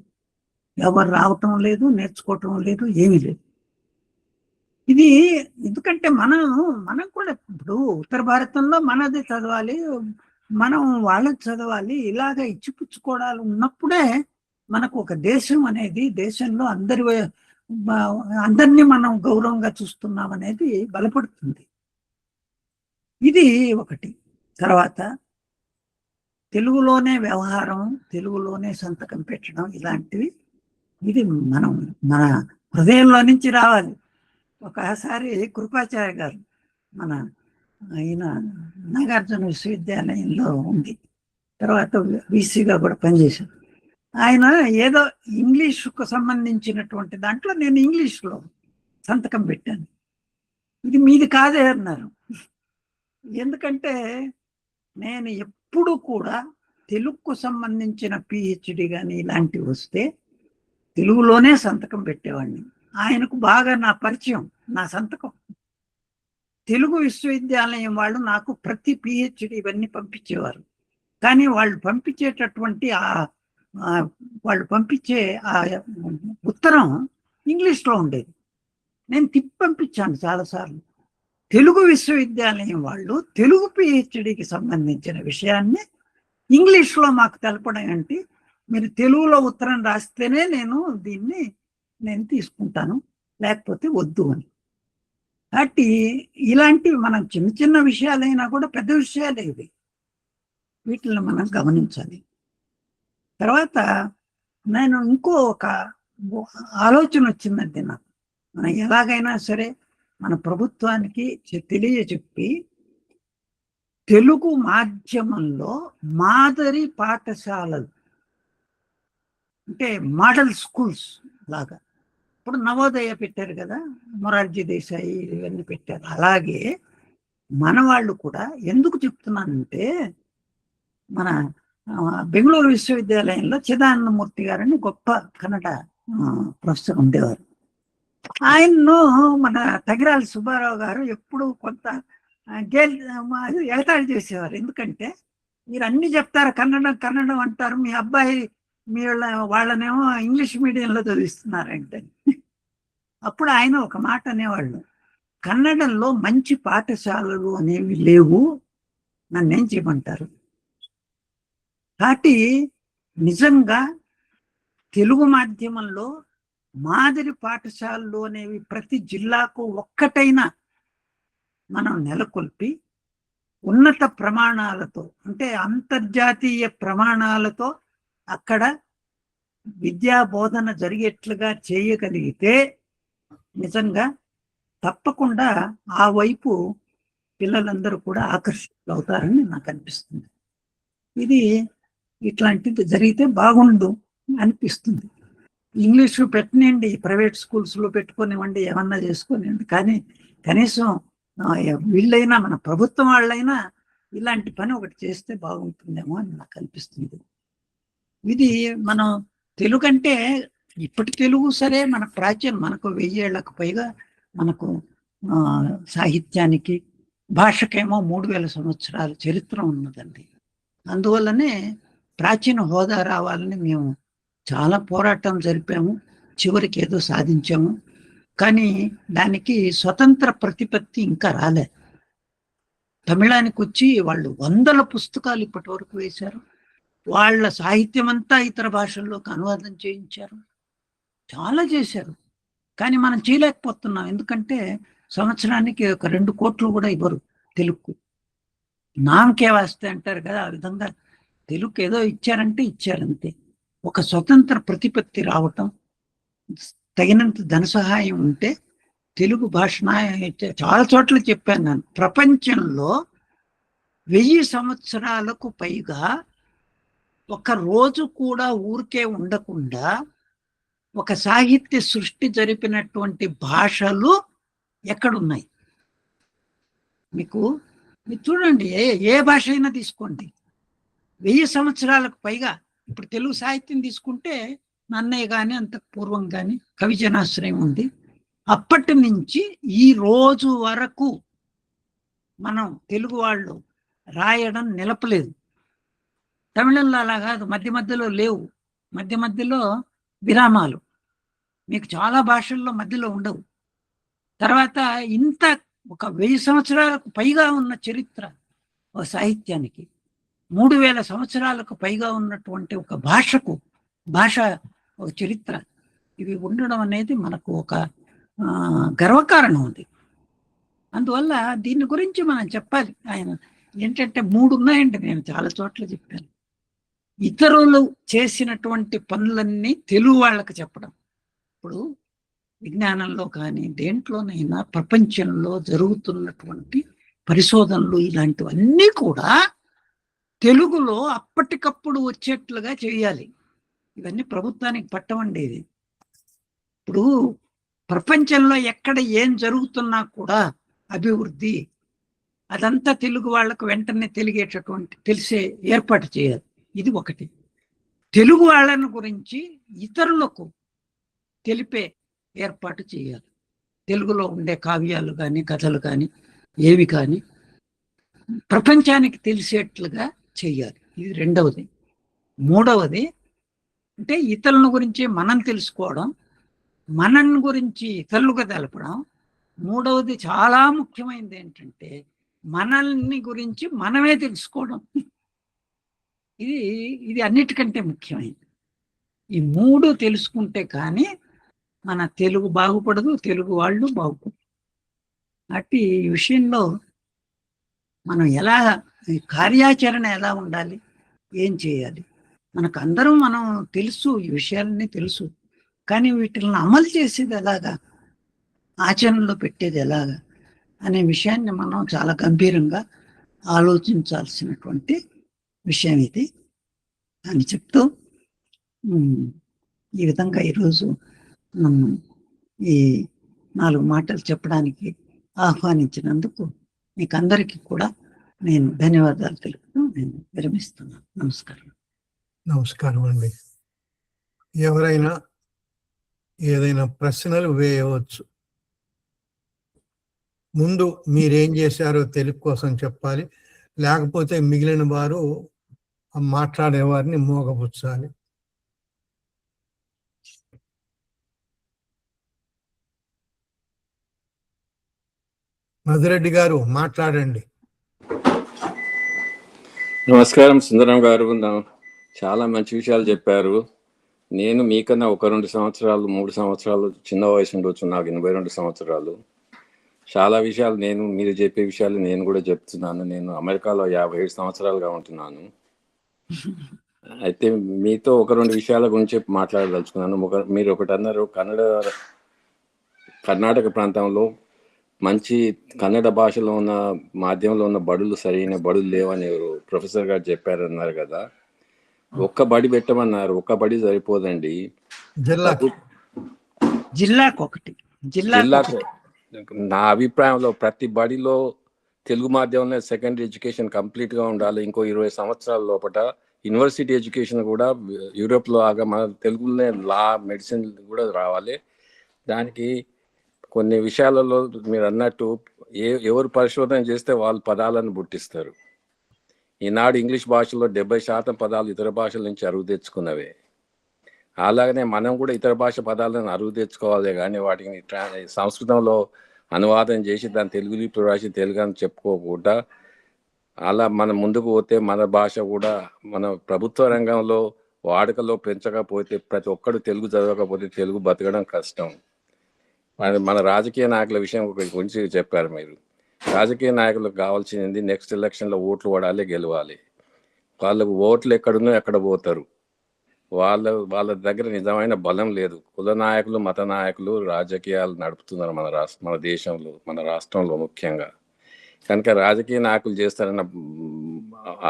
ఎవరు రావటం లేదు, నేర్చుకోవటం లేదు, ఏమీ లేదు. ఇది ఎందుకంటే మనం కూడా ఇప్పుడు ఉత్తర భారతంలో మనది చదవాలి, మనం వాళ్ళది చదవాలి, ఇలాగ ఇచ్చిపుచ్చుకోవడాలు ఉన్నప్పుడే మనకు ఒక దేశం అనేది, దేశంలో అందరినీ మనం గౌరవంగా చూస్తున్నాం అనేది బలపడుతుంది. ఇది ఒకటి. తర్వాత తెలుగులోనే వ్యవహారం, తెలుగులోనే సంతకం పెట్టడం, ఇలాంటివి ఇది మన హృదయంలో నుంచి రావాలి. ఒకసారి కృపాచార్య గారు ఆయన నాగార్జున విశ్వవిద్యాలయంలో ఉంది, తర్వాత వీసీగా కూడా పనిచేశారు. ఆయన ఏదో ఇంగ్లీష్కు సంబంధించినటువంటి దాంట్లో నేను ఇంగ్లీష్లో సంతకం పెట్టాను. ఇది మీది కాదే అన్నారు. ఎందుకంటే నేను ఎప్పుడు కూడా తెలుగుకు సంబంధించిన పిహెచ్డి కానీ ఇలాంటివి వస్తే తెలుగులోనే సంతకం పెట్టేవాడిని. ఆయనకు బాగా నా పరిచయం, నా సంతకం. తెలుగు విశ్వవిద్యాలయం వాళ్ళు నాకు ప్రతి పిహెచ్డి ఇవన్నీ పంపించేవారు. కానీ వాళ్ళు పంపించేటటువంటి వాళ్ళు పంపించే ఆ ఉత్తరం ఇంగ్లీష్లో ఉండేది. నేను తిప్పి పంపించాను చాలాసార్లు. తెలుగు విశ్వవిద్యాలయం వాళ్ళు తెలుగు పిహెచ్డికి సంబంధించిన విషయాన్ని ఇంగ్లీష్లో మాకు తెలపడం ఏంటి, మీరు తెలుగులో ఉత్తరం రాస్తేనే నేను తీసుకుంటాను, లేకపోతే వద్దు అని. కాబట్టి ఇలాంటివి మనం చిన్న చిన్న విషయాలైనా కూడా పెద్ద విషయాలే ఇవి, వీటిని మనం గమనించాలి. తర్వాత నేను ఇంకో ఒక ఆలోచన వచ్చిందండి నాకు. మనం ఎలాగైనా సరే మన ప్రభుత్వానికి తెలియచెప్పి తెలుగు మాధ్యమంలో మాదిరి పాఠశాలలు, అంటే మోడల్ స్కూల్స్ లాగా, ఇప్పుడు నవోదయ పెట్టారు కదా, మొరార్జీ దేశాయి ఇవన్నీ పెట్టారు. అలాగే మన వాళ్ళు కూడా, ఎందుకు చెప్తున్నానంటే మన బెంగళూరు విశ్వవిద్యాలయంలో చిదానందమూర్తి గారని గొప్ప కన్నడ ప్రొఫెసర్ ఉండేవారు. ఆయన్ను మన తగిరాల సుబ్బారావు గారు ఎప్పుడు కొంత ఎగతాళి చేసేవారు. ఎందుకంటే మీరు అన్ని చెప్తారు, కన్నడం కన్నడం అంటారు, మీ అబ్బాయి మీ వాళ్ళనేమో ఇంగ్లీష్ మీడియంలో చదివిస్తున్నారంటే. అప్పుడు ఆయన ఒక మాట అనేవాళ్ళు, కన్నడంలో మంచి పాఠశాలలు అనేవి లేవు, నన్నేం చేయమంటారు. కాబట్టి నిజంగా తెలుగు మాధ్యమంలో మాదిరి పాఠశాలలు అనేవి ప్రతి జిల్లాకు ఒక్కటైనా మనం నెలకొల్పి ఉన్నత ప్రమాణాలతో, అంటే అంతర్జాతీయ ప్రమాణాలతో అక్కడ విద్యా బోధన జరిగేట్లుగా చేయగలిగితే నిజంగా తప్పకుండా ఆ వైపు పిల్లలందరూ కూడా ఆకర్షితులు అవుతారని నాకు అనిపిస్తుంది. ఇది ఇట్లాంటిది జరిగితే బాగుండు అనిపిస్తుంది. ఇంగ్లీషు పెట్టనివ్వండి, ప్రైవేట్ స్కూల్స్లో పెట్టుకోనివ్వండి, ఏమన్నా చేసుకోనివ్వండి, కానీ కనీసం వీళ్ళైనా మన ప్రభుత్వం వాళ్ళైనా ఇలాంటి పని ఒకటి చేస్తే బాగుంటుందేమో అని నాకు అనిపిస్తుంది. ఇది మనం తెలుగు అంటే ఇప్పటి తెలుగు సరే, మన ప్రాచీన, మనకు 1000 ఏళ్లకు పైగా మనకు సాహిత్యానికి భాషకేమో 3000 సంవత్సరాల చరిత్ర ఉన్నదండి. అందువల్లనే ప్రాచీన హోదా రావాలని మేము చాలా పోరాటం జరిపాము, చివరికి ఏదో సాధించాము. కానీ దానికి స్వతంత్ర ప్రతిపత్తి ఇంకా రాలే. తమిళానికి వచ్చి వాళ్ళు 100 పుస్తకాలు ఇప్పటి వరకు వేశారు, వాళ్ళ సాహిత్యం అంతా ఇతర భాషల్లోకి అనువాదం చేయించారు, చాలా చేశారు. కానీ మనం చేయలేకపోతున్నాం. ఎందుకంటే సంవత్సరానికి ఒక 2 కోట్లు కూడా ఇవ్వరు తెలుగుకు. నామకే వాస్తే అంటారు కదా, ఆ విధంగా తెలుగుకి ఏదో ఇచ్చారంటే ఇచ్చారంతే. ఒక స్వతంత్ర ప్రతిపత్తి రావటం, తగినంత ధన సహాయం ఉంటే తెలుగు భాష, చాలా చోట్ల చెప్పాను నేను, ప్రపంచంలో 1000 సంవత్సరాలకు పైగా ఒక రోజు కూడా ఊరికే ఉండకుండా ఒక సాహిత్య సృష్టి జరిపినటువంటి భాషలు ఎక్కడున్నాయి మీకు? మీరు చూడండి, ఏ భాష అయినా తీసుకోండి, 1000 సంవత్సరాలకు పైగా. ఇప్పుడు తెలుగు సాహిత్యం తీసుకుంటే నన్నయ్య కానీ, అంతకు పూర్వం కానీ కవిజనాశ్రయం ఉంది. అప్పటి నుంచి ఈ రోజు వరకు మనం తెలుగు వాళ్ళు రాయడం నిలపలేదు. తమిళంలో అలా కాదు, మధ్య మధ్యలో లేవు, మధ్య మధ్యలో విరామాలు. మీకు చాలా భాషల్లో మధ్యలో ఉండవు. తర్వాత ఇంత ఒక 1000 సంవత్సరాలకు పైగా ఉన్న చరిత్ర ఒక సాహిత్యానికి, 3000 సంవత్సరాలకు పైగా ఉన్నటువంటి ఒక భాషకు, భాష ఒక చరిత్ర, ఇవి ఉండడం అనేది మనకు ఒక గర్వకారణం ఉంది. అందువల్ల దీని గురించి మనం చెప్పాలి. ఆయన ఏంటంటే 3 ఉన్నాయండి, నేను చాలా చోట్ల చెప్పాను. ఇతరులు చేసినటువంటి పనులన్నీ తెలుగు వాళ్ళకి చెప్పడం. ఇప్పుడు విజ్ఞానంలో కానీ దేంట్లోనైనా ప్రపంచంలో జరుగుతున్నటువంటి పరిశోధనలు ఇలాంటివన్నీ కూడా తెలుగులో అప్పటికప్పుడు వచ్చేట్లుగా చేయాలి. ఇవన్నీ ప్రభుత్వానికి పట్టమండేది. ఇప్పుడు ప్రపంచంలో ఎక్కడ ఏం జరుగుతున్నా కూడా అభివృద్ధి, అదంతా తెలుగు వాళ్ళకు వెంటనే తెలిసే ఏర్పాటు చేయాలి. ఇది ఒకటి. తెలుగు వాళ్ళని గురించి ఇతరులకు తెలిపే ఏర్పాటు చేయాలి. తెలుగులో ఉండే కావ్యాలు కానీ, కథలు కానీ, ఏవి కానీ ప్రపంచానికి తెలిసేట్లుగా చేయాలి. ఇది రెండవది. మూడవది అంటే ఇతరుల గురించి మనం తెలుసుకోవడం, మనం గురించి ఇతరులుగా తెలపడం. మూడవది చాలా ముఖ్యమైనది ఏంటంటే మనల్ని గురించి మనమే తెలుసుకోవడం. ఇది అన్నిటికంటే ముఖ్యమైనది. ఈ 3 తెలుసుకుంటే కానీ మన తెలుగు బాగుపడదు, తెలుగు వాళ్ళు బాగుపడదు. అట్టి ఈ విషయంలో మనం ఎలా, ఈ కార్యాచరణ ఎలా ఉండాలి, ఏం చేయాలి, మనకు అందరం మనం తెలుసు, ఈ విషయాలన్నీ తెలుసు, కానీ వీటిని అమలు చేసేది ఎలాగా, ఆచరణలో పెట్టేది ఎలాగా అనే విషయాన్ని మనం చాలా గంభీరంగా ఆలోచించాల్సినటువంటి విషయం ఇది అని చెప్తూ ఈ విధంగా ఈరోజు నన్ను ఈ 4 మాటలు చెప్పడానికి ఆహ్వానించినందుకు మీకు అందరికీ కూడా నేను ధన్యవాదాలు తెలుపుతూ నేను విరమిస్తున్నాను. నమస్కారం. నమస్కారం అండి. ఎవరైనా ఏదైనా ప్రశ్నలు వేయవచ్చు. ముందు మీరేం చేశారో తెలుగు కోసం చెప్పాలి, లేకపోతే మిగిలిన వారు మాట్లాడేవారిని మోగపుచ్చాలి. మధురెడ్డి గారు మాట్లాడండి. నమస్కారం సుందరం గారు, చాలా మంచి విషయాలు చెప్పారు. నేను మీకన్నా 1-2 సంవత్సరాలు 3 సంవత్సరాలు చిన్న వయసు ఉండొచ్చు, నాకు 82 సంవత్సరాలు. చాలా విషయాలు మీరు చెప్పే విషయాలు నేను కూడా చెప్తున్నాను. నేను అమెరికాలో 57 సంవత్సరాలుగా ఉంటున్నాను. అయితే మీతో 1-2 విషయాల గురించి మాట్లాడదలుచుకున్నాను. మీరు ఒకటి అన్నారు, కర్ణాటక ప్రాంతంలో మంచి కన్నడ భాషలో ఉన్న మాధ్యమంలో ఉన్న బడులు సరైన బడులు లేవని ప్రొఫెసర్ గారు చెప్పారన్నారు కదా. ఒక్క బడి పెట్టమన్నారు, ఒక్క బడి సరిపోదండి. జిల్లాకు నా అభిప్రాయంలో ప్రతి బడిలో తెలుగు మాధ్యమంలో సెకండరీ ఎడ్యుకేషన్ కంప్లీట్ గా ఉండాలి. ఇంకో 20 సంవత్సరాల లోపల యూనివర్సిటీ ఎడ్యుకేషన్ కూడా యూరోప్ లో ఆగా మన తెలుగులోనే లా, మెడిసిన్ కూడా రావాలి. దానికి కొన్ని విషయాలలో మీరు అన్నట్టు ఎవరు పరిశోధన చేస్తే వాళ్ళు పదాలను పుట్టిస్తారు. ఈనాడు ఇంగ్లీష్ భాషలో 70% పదాలు ఇతర భాషల నుంచి అరువు తెచ్చుకున్నవే. అలాగనే మనం కూడా ఇతర భాష పదాలను అరువు తెచ్చుకోవాలి, కానీ వాటిని సంస్కృతంలో అనువాదం చేసి దాని తెలుగు రాసి తెలుగు అని చెప్పుకోకుండా అలా మనం ముందుకు పోతే మన భాష కూడా మన ప్రభుత్వ రంగంలో వాడుకలో పెంచకపోతే, ప్రతి ఒక్కరు తెలుగు చదవకపోతే తెలుగు బతకడం కష్టం. మన రాజకీయ నాయకుల విషయం గురించి చెప్పారు మీరు. రాజకీయ నాయకులకు కావాల్సింది నెక్స్ట్ ఎలక్షన్లో ఓట్లు పడాలి, గెలవాలి. వాళ్ళకు ఓట్లు ఎక్కడున్నో ఎక్కడ పోతారు. వాళ్ళ దగ్గర నిజమైన బలం లేదు. కుల నాయకులు, మత నాయకులు రాజకీయాలు నడుపుతున్నారు మన దేశంలో, మన రాష్ట్రంలో ముఖ్యంగా. కనుక రాజకీయ నాయకులు చేస్తారన్న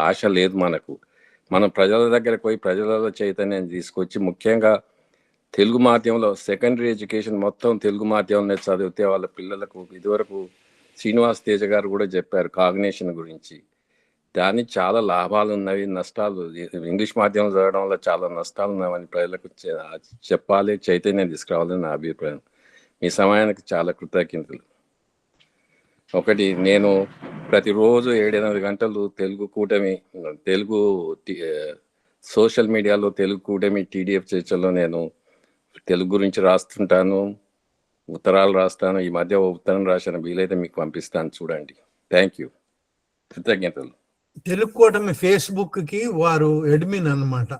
ఆశ లేదు మనకు. మనం ప్రజల దగ్గరకు పోయి ప్రజలలో చైతన్యం తీసుకొచ్చి, ముఖ్యంగా తెలుగు మాధ్యమంలో సెకండరీ ఎడ్యుకేషన్ మొత్తం తెలుగు మాధ్యమంలో చదివితే వాళ్ళ పిల్లలకు, ఇదివరకు శ్రీనివాస్ తేజ గారు కూడా చెప్పారు కాగ్నేషన్ గురించి, దానికి చాలా లాభాలు ఉన్నవి, నష్టాలు. ఇంగ్లీష్ మాధ్యమం చదవడం వల్ల చాలా నష్టాలు ఉన్నాయని ప్రజలకు చెప్పాలి, చైతన్యం తీసుకురావాలని నా అభిప్రాయం. మీ సమయానికి చాలా కృతజ్ఞతలు. ఒకటి, నేను ప్రతిరోజు 7-8 గంటలు తెలుగు సోషల్ మీడియాలో తెలుగు కూటమి TDF చర్చలో నేను తెలుగు గురించి రాస్తుంటాను, ఉత్తరాలు రాస్తాను. ఈ మధ్య ఉత్తరం రాసిన, వీలైతే మీకు పంపిస్తాను, చూడండి. థ్యాంక్ యూ, కృతజ్ఞతలు. తెలుగు కూటమి ఫేస్బుక్ కి వారు అడ్మిన్ అన్నమాట.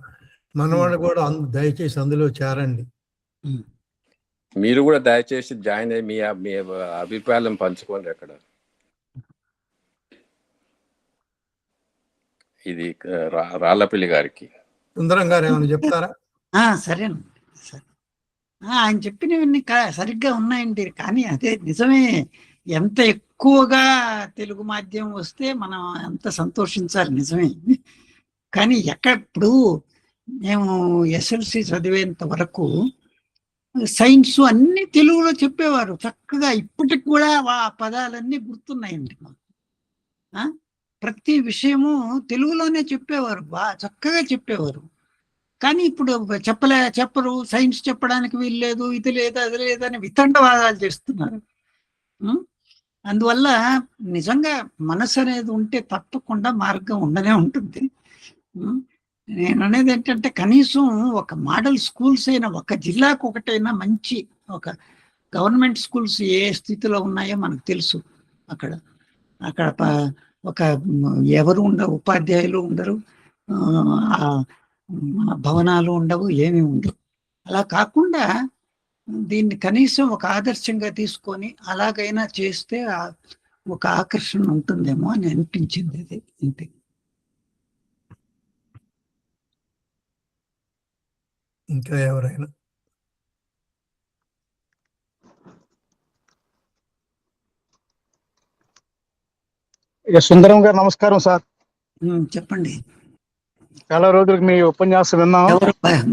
మనవాళ్ళు కూడా దయచేసి అందులో చేరండి. మీరు కూడా దయచేసి జాయిన్ అయ్యి మీ అభిప్రాయాలను పంచుకోండి అక్కడ. ఇది రాళ్ళపల్లి గారికి. సుందరం గారు ఏమైనా చెప్తారా? సరేనండి, సరే. ఆయన చెప్పినవన్నీ సరిగ్గా ఉన్నాయండి. కానీ అదే నిజమే, ఎంత ఎక్కువగా తెలుగు మాధ్యమం వస్తే మనం ఎంత సంతోషించాలి, నిజమే. కానీ ఇప్పుడు మేము SLC చదివేంత వరకు సైన్స్ అన్ని తెలుగులో చెప్పేవారు చక్కగా. ఇప్పటికి కూడా ఆ పదాలన్నీ గుర్తున్నాయండి మాకు. ప్రతి విషయము తెలుగులోనే చెప్పేవారు, బాగా చక్కగా చెప్పేవారు. కానీ ఇప్పుడు చెప్పరు, సైన్స్ చెప్పడానికి వీలు లేదు, ఇది లేదు, అది లేదని వితండవాదాలు చేస్తున్నారు. అందువల్ల నిజంగా మనసు అనేది ఉంటే తప్పకుండా మార్గం ఉండనే ఉంటుంది. నేను అనేది ఏంటంటే, కనీసం ఒక మోడల్ స్కూల్స్ అయినా, ఒక జిల్లాకు ఒకటైనా మంచి ఒక గవర్నమెంట్ స్కూల్స్ ఏ స్థితిలో ఉన్నాయో మనకు తెలుసు. అక్కడ ఒక ఎవరు ఉండవు, ఉపాధ్యాయులు ఉండరు, భవనాలు ఉండవు, ఏమీ ఉండవు. అలా కాకుండా దీన్ని కనీసం ఒక ఆదర్శంగా తీసుకొని అలాగైనా చేస్తే ఒక ఆకర్షణ ఉంటుందేమో అని అనిపించింది. అది అంతే. ఇంకా ఎవరైనా? సుందరం గారు నమస్కారం సార్. చెప్పండి. చాలా రోజులకు మీ ఉపన్యాసం విన్నాం.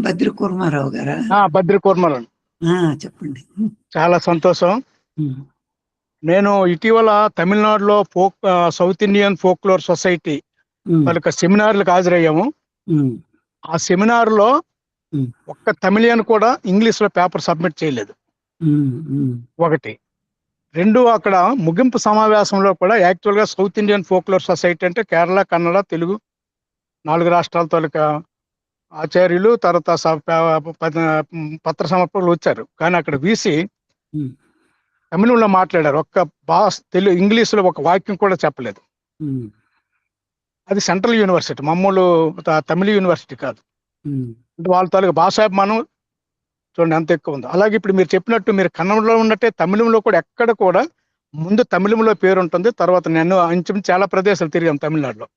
భద్రి కుర్మారావు గారా? భద్రి కుర్మారావు. చెప్పండి. చాలా సంతోషం. నేను ఇటీవల తమిళనాడులో సౌత్ ఇండియన్ ఫోక్లోర్ సొసైటీ వాళ్ళ సెమినార్లకు హాజరయ్యాము. ఆ సెమినార్ లో ఒక్క తమిళియన్ కూడా ఇంగ్లీష్ లో పేపర్ సబ్మిట్ చేయలేదు. ఒకటి. రెండు, అక్కడ ముగింపు సమావేశంలో కూడా యాక్చువల్ గా సౌత్ ఇండియన్ ఫోక్లోర్ సొసైటీ అంటే కేరళ, కన్నడ, తెలుగు 4 రాష్ట్రాల తాలూకా ఆచార్యులు, తర్వాత పత్ర సమర్పకులు వచ్చారు. కానీ అక్కడ వీసీ తమిళంలో మాట్లాడారు. తెలుగు ఇంగ్లీష్లో ఒక వాక్యం కూడా చెప్పలేదు. అది సెంట్రల్ యూనివర్సిటీ, మామూలు తమిళ యూనివర్సిటీ కాదు. అంటే వాళ్ళ తాలూకా భాషాభిమానం చూడండి ఎంత ఎక్కువ ఉందో. అలాగే ఇప్పుడు మీరు చెప్పినట్టు మీరు కన్నడలో ఉన్నట్టే తమిళంలో కూడా ఎక్కడ కూడా ముందు తమిళంలో పేరు ఉంటుంది, తర్వాత నేను అంచుమించు చాలా ప్రదేశాలు తిరిగాం తమిళనాడులో.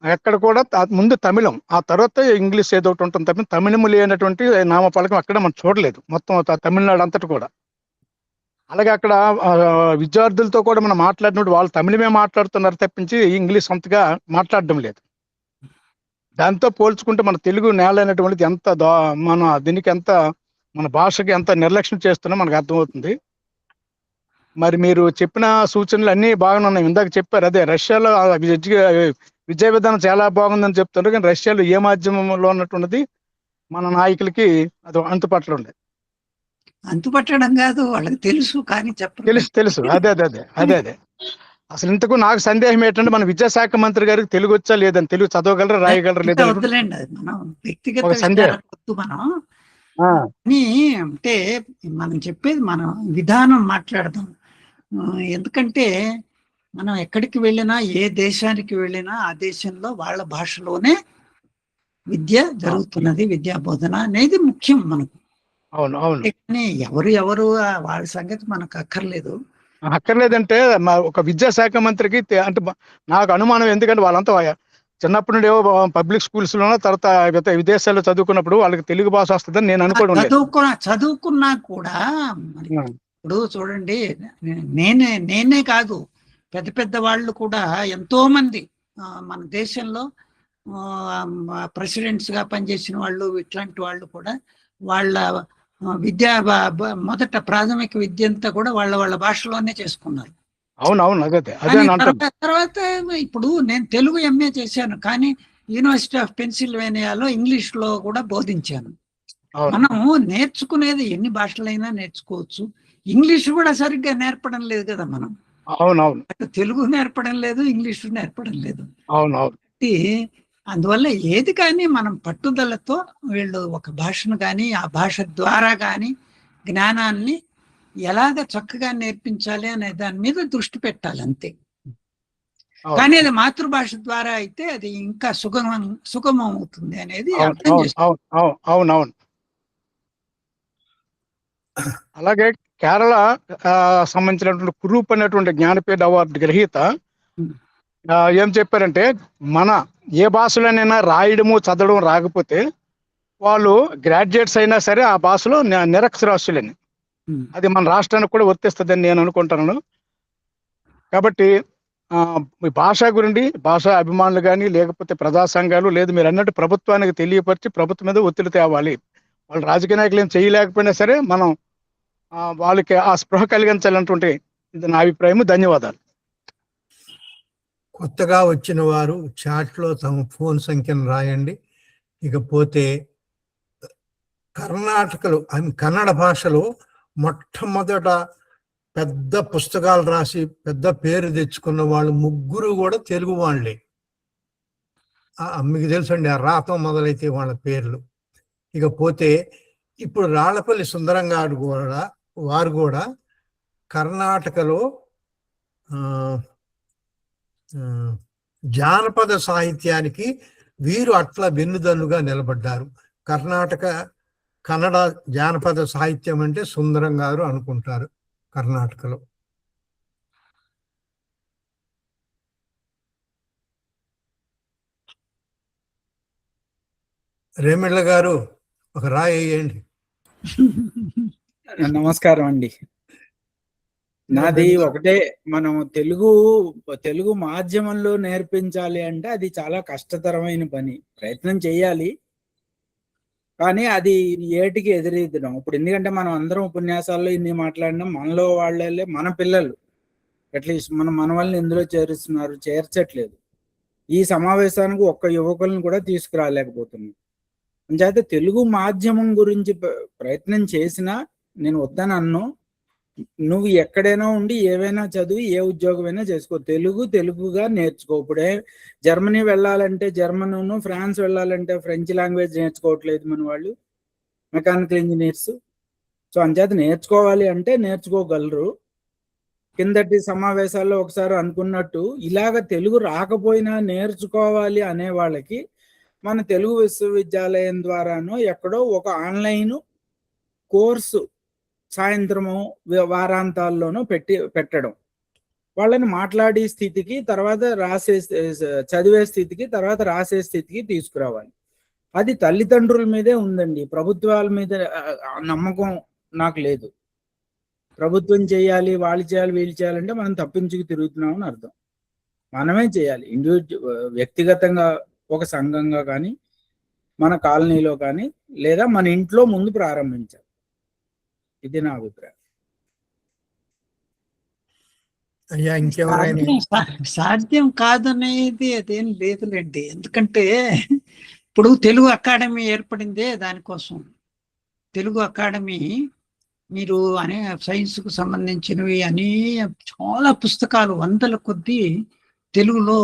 ఎక్కడ కూడా ముందు తమిళం, ఆ తర్వాత ఇంగ్లీష్ ఏదో ఒకటి ఉంటుంది తప్ప తమిళము లేనటువంటి నామఫలకం అక్కడ మనం చూడలేదు మొత్తం తమిళనాడు అంతటి కూడా. అలాగే అక్కడ విద్యార్థులతో కూడా మనం మాట్లాడినప్పుడు వాళ్ళు తమిళమే మాట్లాడుతున్నారు తప్పించి ఇంగ్లీష్ అంతగా మాట్లాడడం లేదు. దాంతో పోల్చుకుంటే మన తెలుగు నేల అనేటువంటిది ఎంత మన దీనికి ఎంత మన భాషకి ఎంత నిర్లక్ష్యం చేస్తున్నా మనకు అర్థమవుతుంది. మరి మీరు చెప్పిన సూచనలు అన్నీ బాగానే ఉన్నాయి. ఇందాక చెప్పారు అదే రష్యాలో విద్యా విధానం చాలా బాగుందని చెప్తున్నారు, కానీ రష్యాలో ఏ మాధ్యమంలో ఉన్నటువంటిది మన నాయకులకి అది అంతుపట్టలు ఉండేది. అంతుపట్టడం కాదు, వాళ్ళకి తెలుసు కానీ చెప్పరు. తెలుసు. అదే అసలు ఇంతకు నాకు సందేహం ఏంటంటే మన విద్యాశాఖ మంత్రి గారికి తెలుగు వచ్చా లేదని, తెలుగు చదవగలరా రాయగలరా లేదని వద్దులేండి, అది మనం వ్యక్తిగత సందేహం. మనం అంటే మనం చెప్పేది మన విధానం మాట్లాడదాం. ఎందుకంటే మనం ఎక్కడికి వెళ్ళినా, ఏ దేశానికి వెళ్ళినా ఆ దేశంలో వాళ్ళ భాషలోనే విద్య జరుగుతున్నది, విద్యా బోధన అనేది ముఖ్యం మనకు. కానీ ఎవరు వాళ్ళ సంగతి మనకు అక్కర్లేదంటే ఒక విద్యాశాఖ మంత్రికి అంటే నాకు అనుమానం. ఎందుకంటే వాళ్ళంతా చిన్నప్పటి నుండి పబ్లిక్ స్కూల్స్ లోనో తర్వాత విదేశాల్లో చదువుకున్నప్పుడు వాళ్ళకి తెలుగు భాష వస్తుందని నేను అనుకోవడం. చదువుకున్నా కూడా ఇప్పుడు చూడండి, నేనే కాదు, పెద్ద వాళ్ళు కూడా ఎంతో మంది మన దేశంలో ప్రెసిడెంట్స్ గా పనిచేసిన వాళ్ళు, ఇట్లాంటి వాళ్ళు కూడా వాళ్ళ విద్యా మొదట ప్రాథమిక విద్య అంతా కూడా వాళ్ళ భాషలోనే చేసుకున్నారు. తర్వాత ఇప్పుడు నేను తెలుగు ఎంఏ చేశాను, కానీ యూనివర్సిటీ ఆఫ్ పెన్సిల్వేనియాలో ఇంగ్లీష్ లో కూడా బోధించాను. మనం నేర్చుకునేది ఎన్ని భాషలైనా నేర్చుకోవచ్చు. ఇంగ్లీష్ కూడా సరిగ్గా నేర్పడం లేదు కదా మనం. తెలుగు నేర్పడం లేదు, ఇంగ్లీష్ నేర్పడం లేదు. అందువల్ల ఏది కానీ మనం పట్టుదలతో వీళ్ళు ఒక భాషను కానీ ఆ భాష ద్వారా కానీ జ్ఞానాన్ని ఎలాగ చక్కగా నేర్పించాలి అనే దాని మీద దృష్టి పెట్టాలి అంతే. కానీ అది మాతృభాష ద్వారా అయితే అది ఇంకా సుగమం అవుతుంది అనేది అర్థం చేసుకోవాలి. అలాగే కేరళ సంబంధించినటువంటి కురూప్ అనేటువంటి జ్ఞానపీఠ అవార్డు గ్రహీత ఏం చెప్పారంటే, మన ఏ భాషలోనైనా రాయడము చదవడం రాకపోతే వాళ్ళు గ్రాడ్యుయేట్స్ అయినా సరే ఆ భాషలో నిరక్షరాస్యులని, అది మన రాష్ట్రానికి కూడా వర్తిస్తుందని నేను అనుకుంటున్నాను. కాబట్టి భాష గురించి భాషా అభిమానులు కానీ లేకపోతే ప్రజా సంఘాలు లేదు మీరు అన్నట్టు ప్రభుత్వానికి తెలియపరిచి ప్రభుత్వం మీద ఒత్తిడి తేవాలి. వాళ్ళు రాజకీయ నాయకులు ఏం చేయలేకపోయినా సరే మనం వాళ్ళకి ఆ స్పృహ కలిగించాలన్నటువంటి ఇది నా అభిప్రాయం. ధన్యవాదాలు. కొత్తగా వచ్చిన వారు చాట్లో తమ ఫోన్ సంఖ్యను రాయండి. ఇకపోతే కన్నడ భాషలో మొట్టమొదట పెద్ద పుస్తకాలు రాసి పెద్ద పేరు తెచ్చుకున్న వాళ్ళు ముగ్గురు కూడా తెలుగు వాళ్ళే. మీకు తెలుసండి, ఆ రాతో మొదలైతే వాళ్ళ పేర్లు. ఇకపోతే ఇప్పుడు రాళ్లపల్లి సుందరంగాడు వారు కూడా కర్ణాటకలో జానపద సాహిత్యానికి వీరు అట్లా వెన్నుదన్నుగా నిలబడ్డారు. కర్ణాటక కన్నడ జానపద సాహిత్యం అంటే సుందరం గారు అనుకుంటారు కర్ణాటకలో. రేమిళ్ళ గారు ఒక రాయి వేయండి. నమస్కారం అండి. నాది ఒకటే, మనం తెలుగు మాధ్యమంలో నేర్పించాలి అంటే అది చాలా కష్టతరమైన పని. ప్రయత్నం చేయాలి, కానీ అది ఏటికి ఎదురీద్దడం. ఇప్పుడు ఎందుకంటే మనం అందరం ఉపన్యాసాల్లో ఇన్ని మాట్లాడినాం, మనలో వాళ్ళే మన పిల్లలు అట్లీస్ట్ మన వాళ్ళని ఎందులో చేర్చట్లేదు. ఈ సమావేశానికి ఒక్క యువకులను కూడా తీసుకురాలేకపోతున్నాం. అంచేత తెలుగు మాధ్యమం గురించి ప్రయత్నం చేసినా నేను వద్దని అన్ను. నువ్వు ఎక్కడైనా ఉండి ఏవైనా చదివి ఏ ఉద్యోగమైనా చేసుకో, తెలుగుగా నేర్చుకో. ఇప్పుడే జర్మనీ వెళ్ళాలంటే జర్మను, ఫ్రాన్స్ వెళ్ళాలంటే ఫ్రెంచ్ లాంగ్వేజ్ నేర్చుకోవట్లేదు మన వాళ్ళు, మెకానికల్ ఇంజనీర్స్. సో అంచేత నేర్చుకోవాలి అంటే నేర్చుకోగలరు. కిందటి సమావేశాల్లో ఒకసారి అనుకున్నట్టు ఇలాగ తెలుగు రాకపోయినా నేర్చుకోవాలి అనే వాళ్ళకి మన తెలుగు విశ్వవిద్యాలయం ద్వారానో ఎక్కడో ఒక ఆన్లైన్ కోర్సు సాయంత్రము వారాంతాల్లోనూ పెట్టడం, వాళ్ళని మాట్లాడే స్థితికి, తర్వాత చదివే స్థితికి, తర్వాత రాసే స్థితికి తీసుకురావాలి. అది తల్లిదండ్రుల మీదే ఉందండి, ప్రభుత్వాల మీద నమ్మకం నాకు లేదు. ప్రభుత్వం చేయాలి, వాళ్ళు చేయాలి, వీళ్ళు చేయాలంటే మనం తప్పించుకు తిరుగుతున్నామని అర్థం. మనమే చేయాలి, వ్యక్తిగతంగా, ఒక సంఘంగా కానీ, మన కాలనీలో కానీ, లేదా మన ఇంట్లో ముందు ప్రారంభించాలి. ఇది నా అభిప్రాయం. అయ్యా, ఇంకెవరైనా? సాధ్యం కాదనేది అదేం లేదులేండి. ఎందుకంటే ఇప్పుడు తెలుగు అకాడమీ ఏర్పడిందే దానికోసం. తెలుగు అకాడమీ మీరు సైన్స్కు సంబంధించినవి చాలా పుస్తకాలు 100ల కొద్దీ తెలుగులో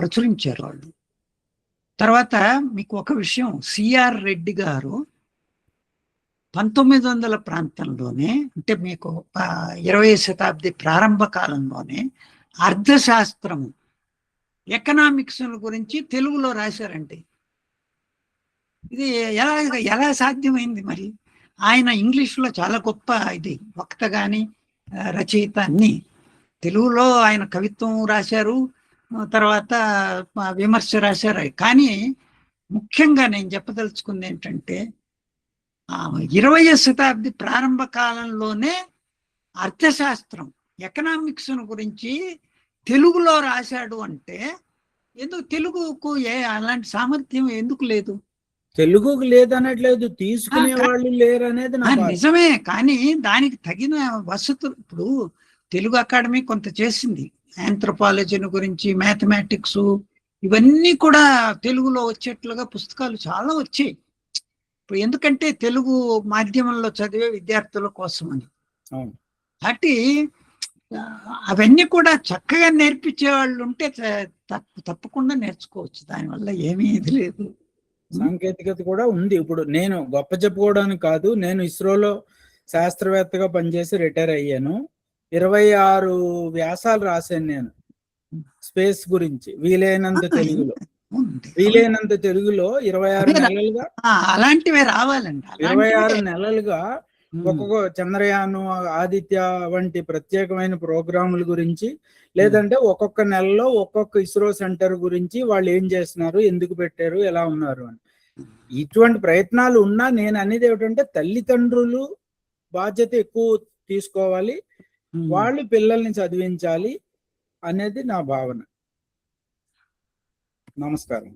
ప్రచురించారు వాళ్ళు. తర్వాత మీకు ఒక విషయం, సిఆర్ రెడ్డి గారు 1900 ప్రాంతంలోనే, అంటే మీకు 20వ శతాబ్ది ప్రారంభ కాలంలోనే అర్థశాస్త్రము, ఎకనామిక్స్ గురించి తెలుగులో రాశారండి. ఇది ఎలా సాధ్యమైంది మరి? ఆయన ఇంగ్లీష్లో చాలా గొప్ప వక్త కానీ రచయిత అన్ని. తెలుగులో ఆయన కవిత్వం రాశారు, తర్వాత విమర్శ రాశారు. కానీ ముఖ్యంగా నేను చెప్పదలుచుకుంది ఏంటంటే 20వ శతాబ్ది ప్రారంభ కాలంలోనే అర్థశాస్త్రం, ఎకనామిక్స్ గురించి తెలుగులో రాశాడు. అంటే ఎందుకు తెలుగుకు అలాంటి సామర్థ్యం ఎందుకు లేదు? తెలుగుకు లేదనట్లేదు, తీసుకునే వాళ్ళు లేరు అనేది నిజమే. కానీ దానికి తగిన వసతులు, ఇప్పుడు తెలుగు అకాడమీ కొంత చేసింది, ఆంథ్రోపాలజీని గురించి, మ్యాథమెటిక్స్, ఇవన్నీ కూడా తెలుగులో వచ్చేట్లుగా పుస్తకాలు చాలా వచ్చాయి. ఇప్పుడు ఎందుకంటే తెలుగు మాధ్యమంలో చదివే విద్యార్థుల కోసం అని. కాబట్టి అవన్నీ కూడా చక్కగా నేర్పించే వాళ్ళు ఉంటే తప్పకుండా నేర్చుకోవచ్చు, దానివల్ల ఏమీ ఇది లేదు. సాంకేతికత కూడా ఉంది. ఇప్పుడు నేను గొప్ప చెప్పుకోవడానికి కాదు, నేను ఇస్రోలో శాస్త్రవేత్తగా పనిచేసి రిటైర్ అయ్యాను. 26 వ్యాసాలు రాశాను నేను స్పేస్ గురించి, వీలైనంత తెలుగులో 26 నెలలుగా. అలాంటివే రావాలండి. 26 నెలలుగా ఒక్కొక్క చంద్రయాను, ఆదిత్య వంటి ప్రత్యేకమైన ప్రోగ్రాముల గురించి, లేదంటే ఒక్కొక్క నెలలో ఒక్కొక్క ఇస్రో సెంటర్ గురించి వాళ్ళు ఏం చేస్తున్నారు, ఎందుకు పెట్టారు, ఎలా ఉన్నారు అని. ఇటువంటి ప్రయత్నాలు ఉన్నా నేను అనేది ఏమిటంటే తల్లిదండ్రులు బాధ్యత ఎక్కువ తీసుకోవాలి, వాళ్ళు పిల్లల్ని చదివించాలి అనేది నా భావన. నమస్కారం.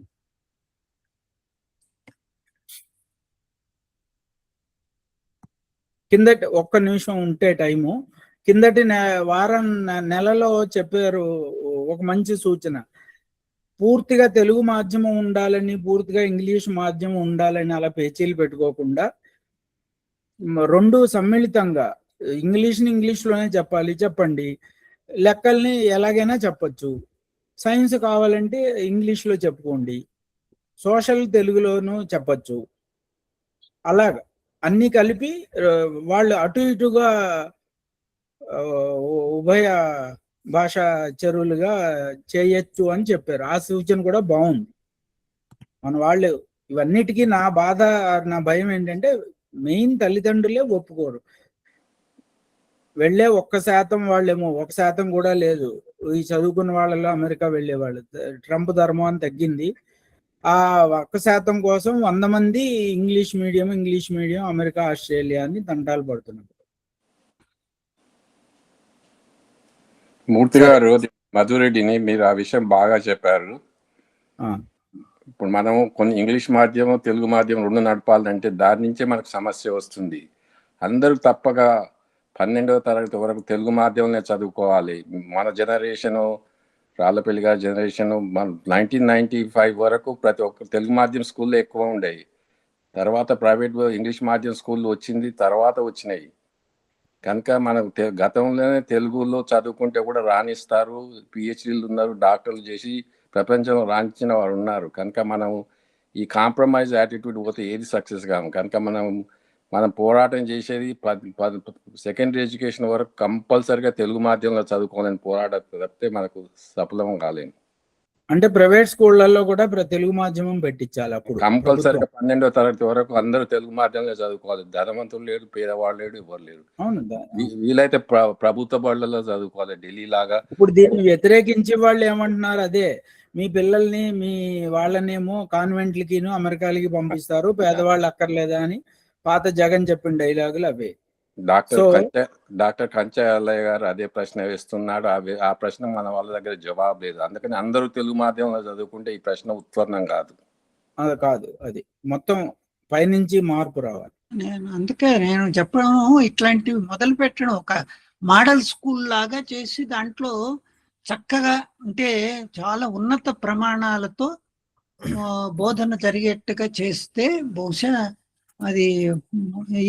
కిందటి ఒక్క నిమిషం ఉంటే టైము, కిందటి నెలలో చెప్పారు ఒక మంచి సూచన, పూర్తిగా తెలుగు మాధ్యమం ఉండాలని, పూర్తిగా ఇంగ్లీష్ మాధ్యమం ఉండాలని అలా పేచీలు పెట్టుకోకుండా 2 సమ్మిళితంగా, ఇంగ్లీష్ని ఇంగ్లీష్లోనే చెప్పండి, లెక్కల్ని ఎలాగైనా చెప్పచ్చు, సైన్స్ కావాలంటే ఇంగ్లీష్లో చెప్పుకోండి, సోషల్ తెలుగులోనూ చెప్పచ్చు. అలాగా అన్ని కలిపి వాళ్ళు అటు ఇటుగా ఉభయ భాషా చెరువులుగా చేయొచ్చు అని చెప్పారు. ఆ సూచన కూడా బాగుంది. మన వాళ్ళు ఇవన్నిటికీ నా భయం ఏంటంటే మెయిన్ తల్లిదండ్రులే ఒప్పుకోరు. వెళ్ళే 1% వాళ్ళేమో 1% కూడా లేదు. ఈ చదువుకున్న వాళ్ళలో అమెరికా వెళ్ళేవాళ్ళు. ట్రంప్ ధర్మం తగ్గింది. ఆ 1% కోసం 100 మంది ఇంగ్లీష్ మీడియం అమెరికా, ఆస్ట్రేలియా అని తంటాలు పడుతున్నారు. మూర్తి గారు, మధురెడ్డిని మీరు ఆ విషయం బాగా చెప్పారు. ఇప్పుడు మనం కొన్ని ఇంగ్లీష్ మాధ్యమం, తెలుగు మాధ్యమం 2 నడపాలంటే దాని నుంచే మనకు సమస్య వస్తుంది. అందరూ తప్పక 12వ తరగతి వరకు తెలుగు మాధ్యమంలో చదువుకోవాలి. మన జనరేషను, రాళ్ళపల్లి గారి జనరేషను 1995 వరకు ప్రతి ఒక్క తెలుగు మాధ్యమం స్కూల్లో ఎక్కువ ఉండేవి. తర్వాత ప్రైవేట్ ఇంగ్లీష్ మాధ్యమం స్కూళ్ళు వచ్చింది, తర్వాత వచ్చినాయి. కనుక మనం గతంలోనే తెలుగులో చదువుకుంటే కూడా రాణిస్తారు, పిహెచ్డీలు ఉన్నారు, డాక్టర్లు చేసి ప్రపంచంలో రాణించిన వారు ఉన్నారు. కనుక మనం ఈ కాంప్రమైజ్ యాటిట్యూడ్ పోతే ఏది సక్సెస్ కాము. కనుక మనం పోరాటం చేసేది సెకండరీ ఎడ్యుకేషన్ వరకు కంపల్సరిగా తెలుగు మాధ్యమంలో చదువుకోవాలని పోరాటం తప్పితే మనకు సఫలం కాలేము. అంటే ప్రైవేట్ స్కూళ్ళల్లో కూడా తెలుగు మాధ్యమం పెట్టించాలి. అప్పుడు కంపల్సరిగా 12వ తరగతి వరకు అందరూ తెలుగు మాధ్యమంలో చదువుకోవాలి. ధనవంతులు లేడు, పేదవాళ్ళు లేడు, ఎవరు లేరు. అవును, వీలైతే ప్రభుత్వ బడులలో చదువుకోవాలి, ఢిల్లీ లాగా. ఇప్పుడు దీన్ని వ్యతిరేకించే వాళ్ళు ఏమంటున్నారు, అదే మీ పిల్లల్ని మీ వాళ్ళనేమో కాన్వెంట్లకి అమెరికాలకి పంపిస్తారు, పేదవాళ్ళు అక్కర్లేదా అని పాత జగన్ చెప్పిన డైలాగులు అవే. డాక్టర్ కంచయ్య గారు అదే ప్రశ్న వేస్తున్నాడు. ఆ ప్రశ్న మన వాళ్ళ దగ్గర జవాబు లేదు. అందుకని అందరూ తెలుగు మాధ్యమంలో చదువుకుంటే ఈ ప్రశ్న ఉత్పన్నం కాదు. అది మొత్తం పైనుంచి మార్పు రావాలి. నేను చెప్పడం, ఇట్లాంటివి మొదలు పెట్టడం, ఒక మోడల్ స్కూల్ లాగా చేసి దాంట్లో చక్కగా అంటే చాలా ఉన్నత ప్రమాణాలతో బోధన జరిగేట్టుగా చేస్తే బహుశా అది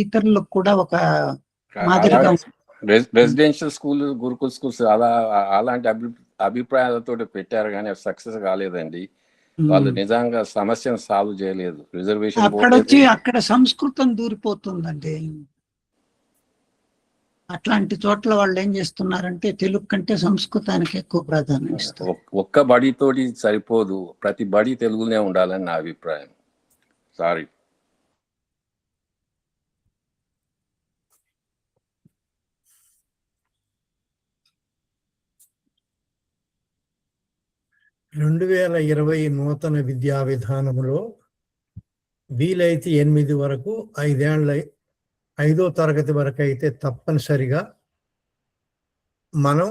ఇతరులకు కూడా ఒక మాదిరిగా. రెసిడెన్షియల్ స్కూల్, గురుకుల్ స్కూల్స్ అలాంటి అభిప్రాయాలతో పెట్టారు, కానీ సక్సెస్ కాలేదండి. వాళ్ళు నిజంగా సమస్యను సాల్వ్ చేయలేదు. రిజర్వేషన్ అక్కడ సంస్కృతం దూరిపోతుందండి. అట్లాంటి చోట్ల వాళ్ళు ఏం చేస్తున్నారంటే తెలుగు కంటే సంస్కృతానికి ఎక్కువ ప్రాధాన్యం ఇస్తారు. ఒక్క బడితోటి సరిపోదు, ప్రతి బడి తెలుగునే ఉండాలని నా అభిప్రాయం. సారీ. నూతన విద్యా విధానంలో వీలైతే 8 వరకు 5వ తరగతి వరకు అయితే తప్పనిసరిగా మనం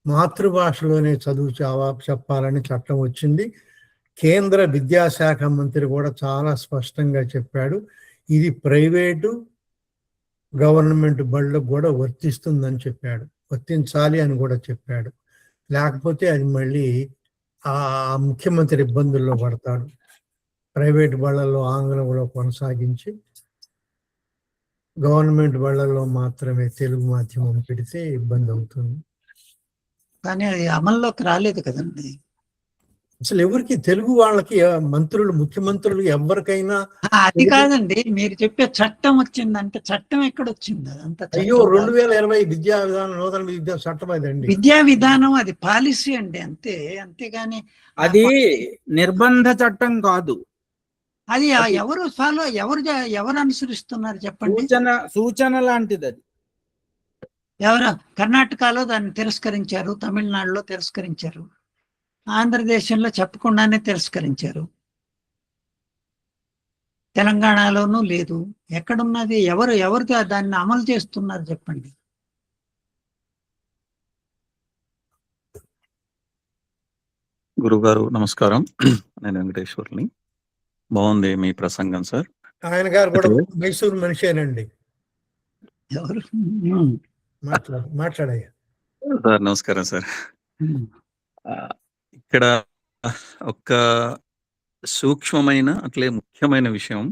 మాతృభాషలోనే చదువు చెప్పాలని చట్టం వచ్చింది. కేంద్ర విద్యాశాఖ మంత్రి కూడా చాలా స్పష్టంగా చెప్పాడు, ఇది ప్రైవేటు గవర్నమెంట్ బళ్ళకు కూడా వర్తిస్తుందని చెప్పాడు, వర్తించాలి అని కూడా చెప్పాడు. లేకపోతే అది మళ్ళీ ఆ ముఖ్యమంత్రి ఇబ్బందుల్లో పడతాడు. ప్రైవేట్ బళ్ళల్లో ఆంగ్లంలో కొనసాగించి గవర్నమెంట్ బళ్ళల్లో మాత్రమే తెలుగు మాధ్యమం పెడితే ఇబ్బంది అవుతుంది. కానీ అది అమల్లోకి రాలేదు కదండి. అసలు ఎవరికి, తెలుగు వాళ్ళకి, మంత్రులు, ముఖ్యమంత్రులు ఎవరికైనా అది కాదండి. మీరు చెప్పే చట్టం వచ్చిందంటే చట్టం ఎక్కడ వచ్చింది? అదంతా అయ్యో 2020 విద్యా విధానం, నూతన విద్యా చట్టం అదండి. విద్యా విధానం అది పాలసీ అండి, అంతేగాని అది నిర్బంధ చట్టం కాదు. అది ఎవరు అనుసరిస్తున్నారు చెప్పండి? సూచన లాంటిది అది. కర్ణాటకలో దాన్ని తిరస్కరించారు, తమిళనాడులో తిరస్కరించారు, ఆంధ్రదేశంలో చెప్పకుండానే తిరస్కరించారు, తెలంగాణలోనూ లేదు. ఎక్కడున్నది? ఎవరు దాన్ని అమలు చేస్తున్నారు చెప్పండి? గురుగారు నమస్కారం, నేను వెంకటేశ్వర్ని. బాగుంది మీ ప్రసంగం సార్. ఆయన గారు కూడా మైసూరు మనిషేనండి. ఎవరు మాట్లాడయ్యా సార్? నమస్కారం సార్. ఇక్కడ ఒక సూక్ష్మమైన అట్లే ముఖ్యమైన విషయం,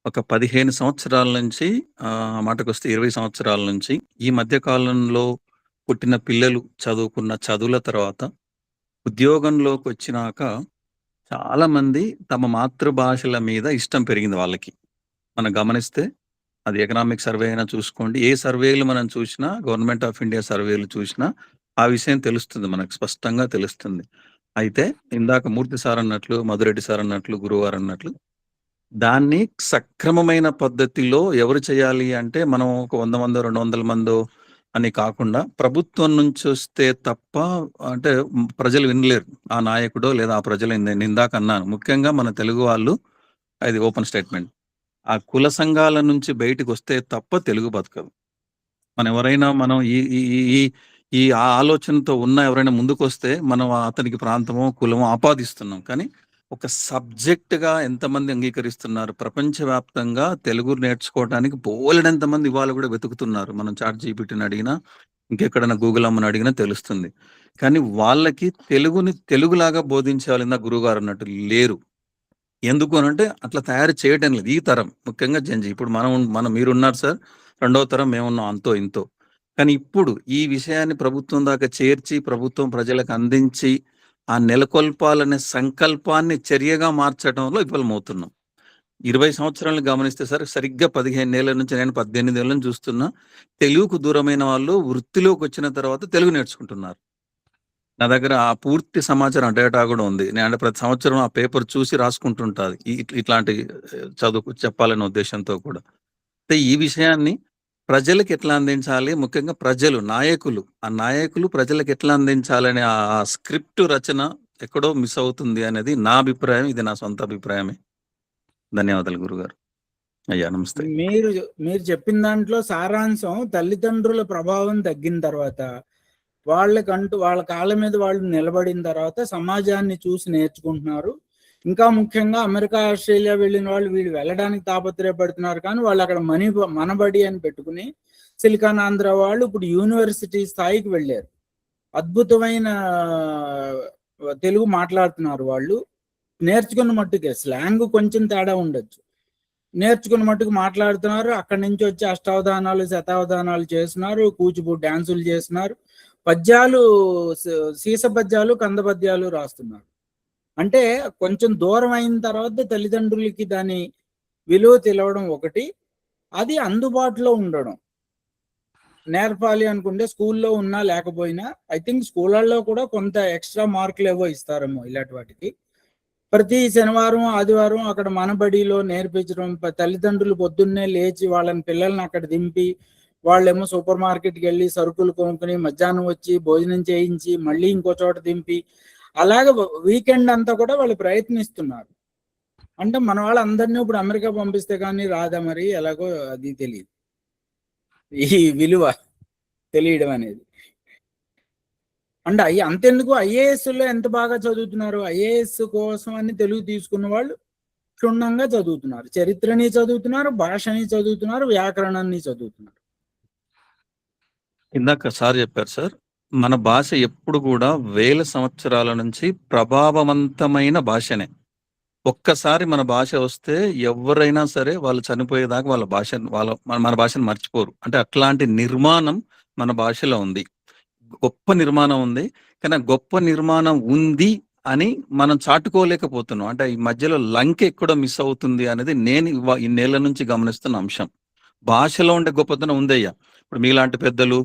ఒక 15 సంవత్సరాల నుంచి మాటకొస్తే 20 సంవత్సరాల నుంచి ఈ మధ్య కాలంలో పుట్టిన పిల్లలు చదువుకున్న చదువుల తర్వాత ఉద్యోగంలోకి వచ్చినాక చాలా మంది తమ మాతృభాషల మీద ఇష్టం పెరిగింది వాళ్ళకి. మనం గమనిస్తే అది ఎకనామిక్ సర్వే అయినా చూసుకోండి, ఏ సర్వేలు మనం చూసినా, గవర్నమెంట్ ఆఫ్ ఇండియా సర్వేలు చూసినా ఆ విషయం తెలుస్తుంది, మనకు స్పష్టంగా తెలుస్తుంది. అయితే ఇందాక మూర్తి సార్ అన్నట్లు, మధురెడ్డి సార్ అన్నట్లు, గురువారు అన్నట్లు దాన్ని సక్రమమైన పద్ధతిలో ఎవరు చేయాలి అంటే, మనం ఒక 100 మందో, 200 మందో అని కాకుండా, ప్రభుత్వం నుంచి వస్తే తప్ప అంటే ప్రజలు వినలేరు. ఆ నాయకుడో లేదా ఆ ప్రజలు నేనిందాక అన్నాను. ముఖ్యంగా మన తెలుగు వాళ్ళు, అది ఓపెన్ స్టేట్మెంట్. ఆ కుల సంఘాల నుంచి బయటికొస్తే తప్ప తెలుగు బతకదు. మనం ఈ ఈ ఈ ఈ ఈ ఆలోచనతో ఉన్న ఎవరైనా ముందుకొస్తే, మనం అతనికి ప్రాంతమో, కులమో ఆపాదిస్తున్నాం. కానీ ఒక సబ్జెక్ట్‌గా ఎంతమంది అంగీకరిస్తున్నారు? ప్రపంచవ్యాప్తంగా తెలుగు నేర్చుకోవటానికి బోలెడంత మంది ఇవాళ గూడా వెతుకుతున్నారు. మనం చాట్ జీపీటీని అడిగినా, ఇంకెక్కడైనా గూగుల్ అమ్మని అడిగినా తెలుస్తుంది. కానీ వాళ్ళకి తెలుగుని తెలుగులాగా బోధించేవాళ్ళు ఇందాక గురువుగారన్నట్టు లేరు. ఎందుకు అనంటే అట్లా తయారు చేయటం లేదు. ఈ తరం ముఖ్యంగా జెన్‌జీ. ఇప్పుడు మనం మీరున్నారు సార్. రెండవ తరం మేమున్నాం అంతో ఇంతో. కానీ ఇప్పుడు ఈ విషయాన్ని ప్రభుత్వం దాకా చేర్చి, ప్రభుత్వం ప్రజలకు అందించి, ఆ నెలకొల్పాలనే సంకల్పాన్ని చర్యగా మార్చడంలో విఫలమవుతున్నాం. 20 సంవత్సరాలను గమనిస్తే సార్, సరిగ్గా 15 ఏళ్ల నుంచి, నేను 18 ఏళ్ల నుంచి చూస్తున్నా. తెలుగుకు దూరమైన వాళ్ళు వృత్తిలోకొచ్చిన తర్వాత తెలుగు నేర్చుకుంటున్నారు. నా దగ్గర ఆ పూర్తి సమాచారం డేటా గూడా ఉంది. నేను ప్రతి సంవత్సరం ఆ పేపర్ చూసి రాసుకుంటుంటాది. ఇట్లాంటి చదువు చెప్పాలనే ఉద్దేశ్యంతో కూడా. అయితే ఈ విషయాన్ని ప్రజలకి ఎట్లా అందించాలి? ముఖ్యంగా ప్రజలు, నాయకులు, ఆ నాయకులు ప్రజలకు ఎట్లా అందించాలనే ఆ స్క్రిప్ట్ రచన ఎక్కడో మిస్ అవుతుంది అనేది నా అభిప్రాయం. ఇది నా సొంత అభిప్రాయమే. ధన్యవాదాలు గురుగారు. అయ్యా నమస్తే. మీరు మీరు చెప్పిన దాంట్లో సారాంశం, తల్లిదండ్రుల ప్రభావం తగ్గిన తర్వాత, వాళ్ళ కాళ్ళ మీద వాళ్ళు నిలబడిన తర్వాత సమాజాన్ని చూసి నేర్చుకుంటున్నారు. ఇంకా ముఖ్యంగా అమెరికా, ఆస్ట్రేలియా వెళ్ళిన వాళ్ళు వీళ్ళు వెళ్ళడానికి తాపత్రయపడుతున్నారు. కానీ వాళ్ళు అక్కడ మనబడి అని పెట్టుకుని, సిలికాన్ ఆంధ్ర వాళ్ళు ఇప్పుడు యూనివర్సిటీ స్థాయికి వెళ్ళారు. అద్భుతమైన తెలుగు మాట్లాడుతున్నారు వాళ్ళు. నేర్చుకున్న మట్టుకే, స్లాంగ్ కొంచెం తేడా ఉండొచ్చు, నేర్చుకున్న మట్టుకు మాట్లాడుతున్నారు. అక్కడి నుంచి వచ్చి అష్టావధానాలు, శతావధానాలు చేస్తున్నారు, కూచిపూడి డాన్సులు చేస్తున్నారు, పద్యాలు, సీస పద్యాలు, కంద పద్యాలు రాస్తున్నారు. అంటే కొంచెం దూరం అయిన తర్వాత తల్లిదండ్రులకి దాని విలువ తెలియడం ఒకటి, అది అందుబాటులో ఉండడం. నేర్పాలి అనుకుంటే స్కూల్లో ఉన్నా లేకపోయినా, ఐ థింక్ స్కూళ్ళల్లో కూడా కొంత ఎక్స్ట్రా మార్కులు ఏవో ఇస్తారేమో ఇలాంటి వాటికి. ప్రతి శనివారం, ఆదివారం అక్కడ మనబడిలో నేర్పించడం, తల్లిదండ్రులు పొద్దున్నే లేచి వాళ్ళని పిల్లల్ని అక్కడ దింపి, వాళ్ళేమో సూపర్ మార్కెట్కి వెళ్ళి సరుకులు కొనుక్కుని, మధ్యాహ్నం వచ్చి భోజనం చేయించి, మళ్ళీ ఇంకో చోట దింపి, అలాగే వీకెండ్ అంతా కూడా వాళ్ళు ప్రయత్నిస్తున్నారు. అంటే మన వాళ్ళందరినీ ఇప్పుడు అమెరికా పంపిస్తే కానీ రాదా మరి? ఎలాగో అది తెలియదు, ఈ విలువ తెలియడం అనేది. అంటే అంతెందుకు, ఐఏఎస్లో ఎంత బాగా చదువుతున్నారు. ఐఏఎస్ కోసం అని తెలుగు తీసుకున్న వాళ్ళు క్షుణ్ణంగా చదువుతున్నారు, చరిత్రని చదువుతున్నారు, భాషని చదువుతున్నారు, వ్యాకరణాన్ని చదువుతున్నారు. ఇందాక సార్ చెప్పారు సార్, మన భాష ఎప్పుడు కూడా వేల సంవత్సరాల నుంచి ప్రభావవంతమైన భాషనే. ఒక్కసారి మన భాష వస్తే ఎవరైనా సరే వాళ్ళు చనిపోయేదాకా మన భాషను మర్చిపోరు. అంటే అట్లాంటి నిర్మాణం మన భాషలో ఉంది. గొప్ప నిర్మాణం ఉంది. కానీ గొప్ప నిర్మాణం ఉంది అని మనం చాటుకోలేకపోతున్నాం. అంటే ఈ మధ్యలో లంకె ఎక్కడో మిస్ అవుతుంది అనేది నేను ఇన్నేళ్ల నుంచి గమనిస్తున్న అంశం. భాషలో ఉండే గొప్పతనం ఉందయ్యా. ఇప్పుడు మీలాంటి పెద్దలు,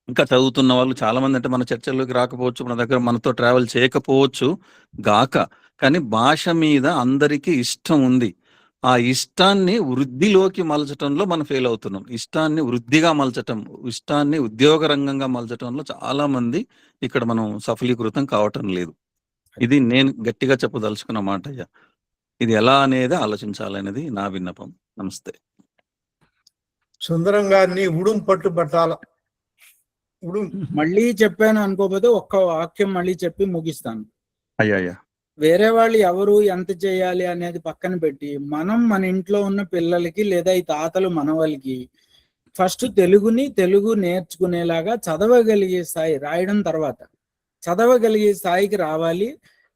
ఇంకా చదువుతున్న వాళ్ళు చాలా మంది, అంటే మన చర్చల్లోకి రాకపోవచ్చు, మన దగ్గర మనతో ట్రావెల్ చేయకపోవచ్చు గాక, కానీ భాష మీద అందరికీ ఇష్టం ఉంది. ఆ ఇష్టాన్ని వృద్ధిలోకి మలచటంలో మనం ఫెయిల్ అవుతున్నాం. ఇష్టాన్ని వృద్ధిగా మలచటం, ఇష్టాన్ని ఉద్యోగ రంగంగా మలచటంలో చాలా మంది ఇక్కడ మనం సఫలీకృతం కావటం లేదు. ఇది నేను గట్టిగా చెప్పదలుచుకున్న మాట అయ్యా. ఇది ఎలా అనేది ఆలోచించాలనేది నా విన్నపం. నమస్తే. సుందరం గారిని ఉడుం పట్టుబట్టాల. మళ్ళీ చెప్పాను అనుకోకపోతే ఒక్క వాక్యం మళ్ళీ చెప్పి ముగిస్తాను. అయ్యా, వేరే వాళ్ళు ఎవరు ఎంత చేయాలి అనేది పక్కన పెట్టి, మనం మన ఇంట్లో ఉన్న పిల్లలకి లేదా ఈ తాతలు మనవలకి ఫస్ట్ తెలుగు నేర్చుకునేలాగా చదవగలిగే స్థాయి, రాయడం తర్వాత చదవగలిగే స్థాయికి రావాలి.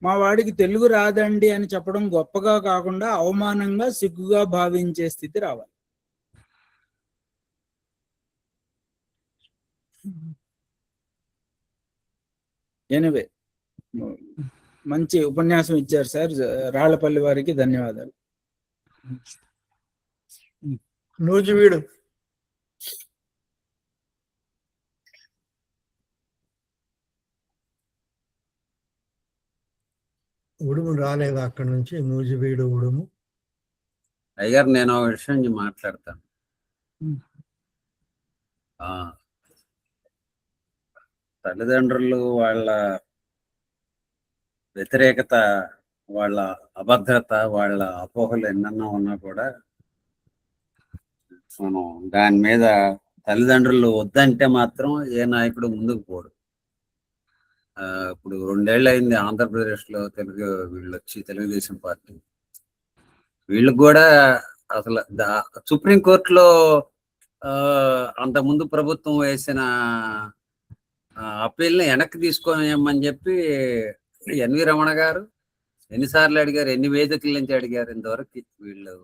మా వాడికి తెలుగు రాదండి అని చెప్పడం గొప్పగా కాకుండా అవమానంగా, సిగ్గుగా భావించే స్థితి రావాలి. ఎనివే, మంచి ఉపన్యాసం ఇచ్చారు సార్. రాళ్లపల్లి వారికి ధన్యవాదాలు. నూజివీడు ఉడుము రాలేదు అక్కడి నుంచి, నూజివీడు ఉడుము. అయ్యారు, నేను ఒక విషయం మాట్లాడతాను. తల్లిదండ్రులు వాళ్ళ వ్యతిరేకత, వాళ్ళ అభద్రత, వాళ్ళ అపోహలు ఎన్నెన్నో ఉన్నా కూడా మనం దాని మీద తల్లిదండ్రులు వద్దంటే మాత్రం ఏ నాయకుడు ముందుకు పోడు. ఇప్పుడు 2 ఏళ్ళు అయింది ఆంధ్రప్రదేశ్లో వీళ్ళు వచ్చి తెలుగుదేశం పార్టీ. వీళ్ళకి కూడా అసలు సుప్రీంకోర్టులో అంతకుముందు ప్రభుత్వం వేసిన అప్పీల్ని వెనక్కి తీసుకొని చెప్పి ఎన్వి రమణ గారు ఎన్నిసార్లు అడిగారు, ఎన్ని వేదికల నుంచి అడిగారు, ఇంతవరకు వీళ్ళు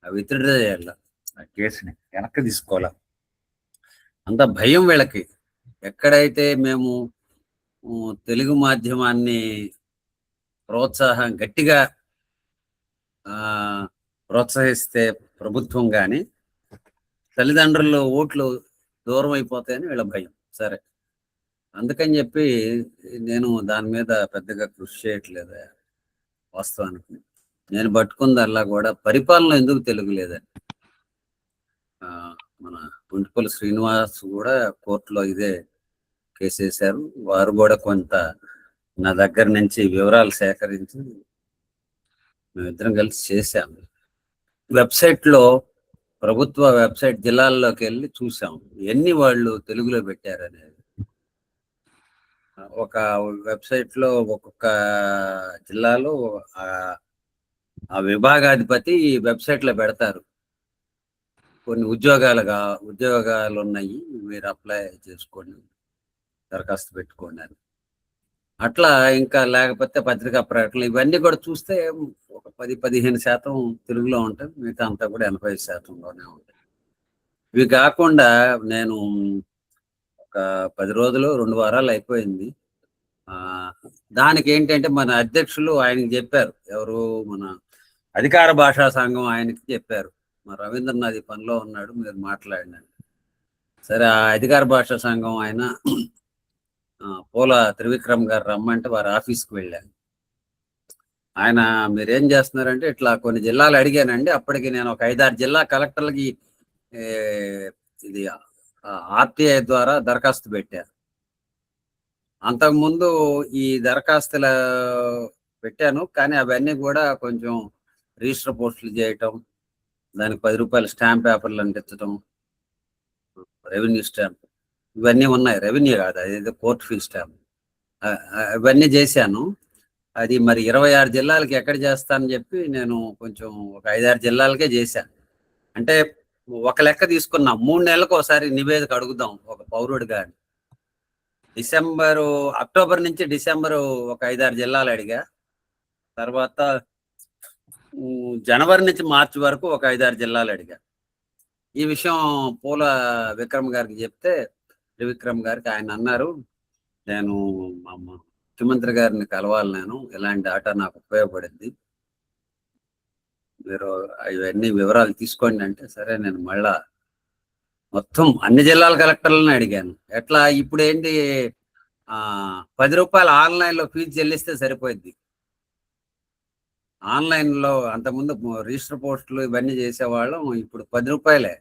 విత్డ్రా చేయాల, ఆ కేసుని వెనక్కి తీసుకోవాల. అంత భయం వీళ్ళకి. ఎక్కడైతే మేము తెలుగు మాధ్యమాన్ని గట్టిగా ప్రోత్సహిస్తే ప్రభుత్వం కానీ తల్లిదండ్రులు ఓట్లు దూరం అయిపోతాయని వీళ్ళ భయం. సరే, అందుకని చెప్పి నేను దాని మీద పెద్దగా కృషి చేయట్లేదు. వాస్తవానికి నేను పట్టుకుందల్లా కూడా పరిపాలన ఎందుకు తెలుగు లేదని. మన గుంటుపల్లి శ్రీనివాస్ కూడా కోర్టులో ఇదే కేసు వేశారు. వారు కూడా కొంత నా దగ్గర నుంచి వివరాలు సేకరించి మేమిద్దరం కలిసి చేశాము. వెబ్సైట్లో, ప్రభుత్వ వెబ్సైట్ జిల్లాల్లోకి వెళ్ళి చూసాం ఎన్ని వాళ్ళు తెలుగులో పెట్టారనేది. ఒక వెబ్సైట్లో ఒక్కొక్క జిల్లాలో ఆ విభాగాధిపతి వెబ్సైట్లో పెడతారు, కొన్ని ఉద్యోగాలు ఉన్నాయి, మీరు అప్లై చేసుకోండి, దరఖాస్తు పెట్టుకోండి అని. అట్లా ఇంకా లేకపోతే పత్రికా ప్రకటనలు ఇవన్నీ కూడా చూస్తే ఒక 10-15% తెలుగులో ఉంటాయి, మిగతా అంతా కూడా 80%లోనే ఉంటాయి. ఇవి కాకుండా నేను ఒక 10 రోజులు 2 వారాలు అయిపోయింది. దానికి ఏంటంటే మన అధ్యక్షులు ఆయనకి చెప్పారు, ఎవరు మన అధికార భాషా సంఘం ఆయనకి చెప్పారు, మా రవీంద్రనాథ్ ఈ పనిలో ఉన్నాడు, మీరు మాట్లాడినాడు. సరే, ఆ అధికార భాషా సంఘం ఆయన పూల త్రివిక్రమ్ గారు రమ్మంటే వారి ఆఫీస్కి వెళ్ళాను. ఆయన మీరేం చేస్తున్నారంటే ఇట్లా కొన్ని జిల్లాలు అడిగానండి. అప్పటికి నేను ఒక 5-6 జిల్లా కలెక్టర్లకి ఇది ఆర్టీఐ ద్వారా దరఖాస్తు పెట్టాను. అంతకుముందు ఈ దరఖాస్తులు పెట్టాను, కానీ అవన్నీ కూడా కొంచెం రిజిస్టర్ పోస్టులు చేయటం, దానికి 10 రూపాయల స్టాంప్ పేపర్లు అంటించడం, రెవెన్యూ స్టాంప్ ఇవన్నీ ఉన్నాయి. రెవెన్యూ కాదు, అదేదో కోర్టు ఫీ స్టాంప్, ఇవన్నీ చేశాను. అది మరి 26 జిల్లాలకి ఎక్కడ చేస్తానని చెప్పి నేను కొంచెం ఒక 5-6 జిల్లాలకే చేశాను. అంటే ఒక లెక్క తీసుకున్నాం, 3 నెలలకు ఒకసారి నివేదిక అడుగుదాం ఒక పౌరుడిగా. అక్టోబర్ నుంచి డిసెంబరు ఒక 5-6 జిల్లాలు అడిగా. తర్వాత జనవరి నుంచి మార్చి వరకు ఒక 5-6 జిల్లాలు అడిగా. ఈ విషయం పూల విక్రమ్ గారికి చెప్తే, త్రివిక్రమ్ గారికి ఆయన అన్నారు, నేను మా ముఖ్యమంత్రి గారిని కలవాలి, నేను ఇలాంటి ఆట నాకు ఉపయోగపడింది, మీరు ఇవన్నీ వివరాలు తీసుకోండి అంటే, సరే నేను మళ్ళా మొత్తం అన్ని జిల్లాల కలెక్టర్లను అడిగాను. ఎట్లా ఇప్పుడు ఏంటి 10 రూపాయలు ఆన్లైన్లో ఫీజు చెల్లిస్తే సరిపోయింది. ఆన్లైన్లో అంతకుముందు రిజిస్టర్ పోస్టులు ఇవన్నీ చేసేవాళ్ళం, ఇప్పుడు 10 రూపాయలే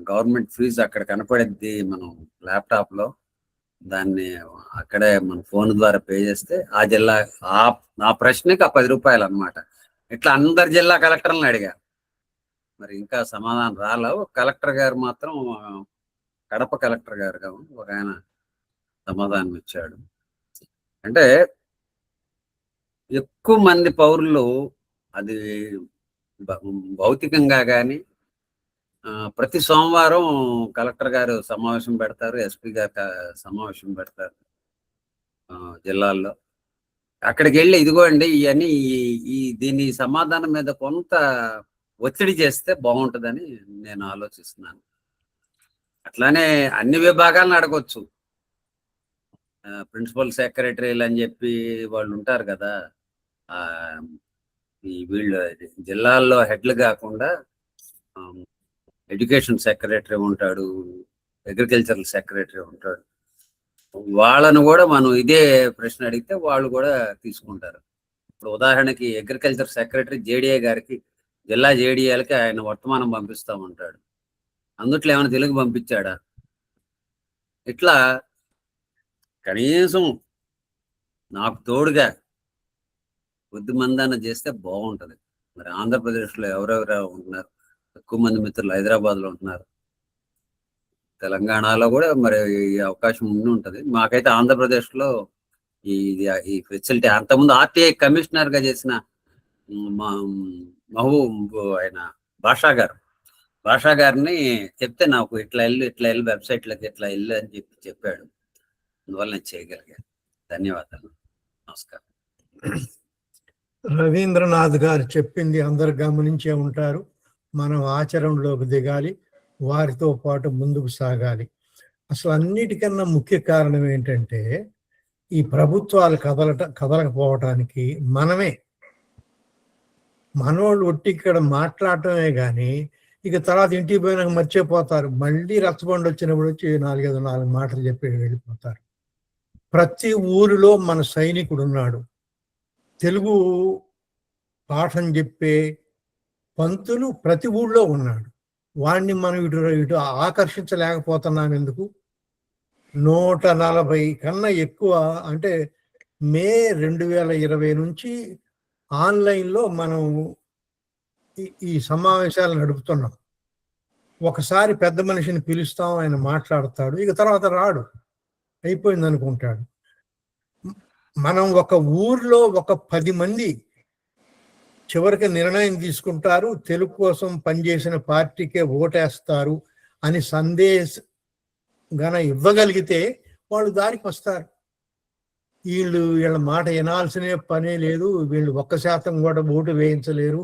గవర్నమెంట్ ఫీజు అక్కడ కనపడిద్ది మనం ల్యాప్టాప్లో, దాన్ని అక్కడే మన ఫోన్ ద్వారా పే చేస్తే ఆ జిల్లా ఆ ప్రశ్నకి ఆ 10 రూపాయలు అనమాట. ఇట్లా అందరి జిల్లా కలెక్టర్లను అడిగా, మరి ఇంకా సమాధానం రాలేవు. కలెక్టర్ గారు మాత్రం, కడప కలెక్టర్ గారు ఒక ఆయన సమాధానం ఇచ్చాడు. అంటే ఎక్కువ మంది పౌరులు అది భౌతికంగా కానీ ప్రతి సోమవారం కలెక్టర్ గారు సమావేశం పెడతారు, ఎస్పీ గారు సమావేశం పెడతారు జిల్లాల్లో. అక్కడికి వెళ్ళి ఇదిగోండి ఇవన్నీ దీని సమాధానం మీద కొంత ఒత్తిడి చేస్తే బాగుంటుందని నేను ఆలోచిస్తున్నాను. అట్లానే అన్ని విభాగాలను అడగొచ్చు. ప్రిన్సిపల్ సెక్రటరీలు అని చెప్పి వాళ్ళు ఉంటారు కదా, ఈ వీళ్ళు జిల్లాల్లో హెడ్లు కాకుండా ఎడ్యుకేషన్ సెక్రటరీ ఉంటాడు, అగ్రికల్చరల్ సెక్రటరీ ఉంటాడు, వాళ్ళను కూడా మనం ఇదే ప్రశ్న అడిగితే వాళ్ళు కూడా తీసుకుంటారు. ఇప్పుడు ఉదాహరణకి అగ్రికల్చర్ సెక్రటరీ జేడీఏ గారికి జిల్లా జేడీఎల్కి ఆయన వర్తమానం పంపిస్తూ ఉంటాడు. అందుట్లో ఏమైనా తెలుగు పంపించాడా? ఇట్లా కనీసం నాకు తోడుగా బుద్ధిమందాన్ని చేస్తే బాగుంటుంది. మరి ఆంధ్రప్రదేశ్లో ఎవరెవరు ఉంటున్నారు? ఎక్కువ మంది మిత్రులు హైదరాబాద్లో ఉంటున్నారు, తెలంగాణలో కూడా మరి ఈ అవకాశం ఉండి ఉంటుంది. మాకైతే ఆంధ్రప్రదేశ్లో ఈ ఫెసిలిటీ, అంతకుముందు ఆర్టీఐ కమిషనర్గా చేసిన మహబూబ్ ఆయన భాషా గారిని చెప్తే నాకు ఇట్లా వెళ్ళు వెబ్సైట్లకి ఇట్లా వెళ్ళు అని చెప్పాడు. అందువల్ల నేను చేయగలిగాను. ధన్యవాదాలు, నమస్కారం. రవీంద్రనాథ్ గారు చెప్పింది అందరు గమనించే ఉంటారు. మనం ఆచరణలోకి దిగాలి, వారితో పాటు ముందుకు సాగాలి. అసలు అన్నిటికన్నా ముఖ్య కారణం ఏంటంటే ఈ ప్రభుత్వాలు కదలకపోవటానికి మనోళ్ళు ఒట్టి ఇక్కడ మాట్లాడటమే కానీ ఇక తర్వాత ఇంటికి పోయినాక మర్చిపోతారు. మళ్ళీ రచ్చబండి వచ్చినప్పుడు వచ్చి 4 మాటలు చెప్పి వెళ్ళిపోతారు. ప్రతి ఊరిలో మన సైనికుడు ఉన్నాడు. తెలుగు పాఠం చెప్పే పంతులు ప్రతి ఊళ్ళో ఉన్నాడు. వాడిని మనం ఇటు ఆకర్షించలేకపోతున్నాం ఎందుకు? 140 కన్నా ఎక్కువ, అంటే మే 2020 నుంచి ఆన్లైన్లో మనం ఈ సమావేశాలు నడుపుతున్నాం. ఒకసారి పెద్ద మనిషిని పిలుస్తాం, ఆయన మాట్లాడతాడు, ఇక తర్వాత రాడు, అయిపోయింది అనుకుంటాడు. మనం ఒక ఊర్లో ఒక 10 మంది చివరికి నిర్ణయం తీసుకుంటారు, తెలుగు కోసం పనిచేసిన పార్టీకే ఓటేస్తారు అని గన ఇవ్వగలిగితే వాళ్ళు దారికి వస్తారు. వీళ్ళ మాట వినాల్సిన పనే లేదు, వీళ్ళు 1% కూడా ఓటు వేయించలేరు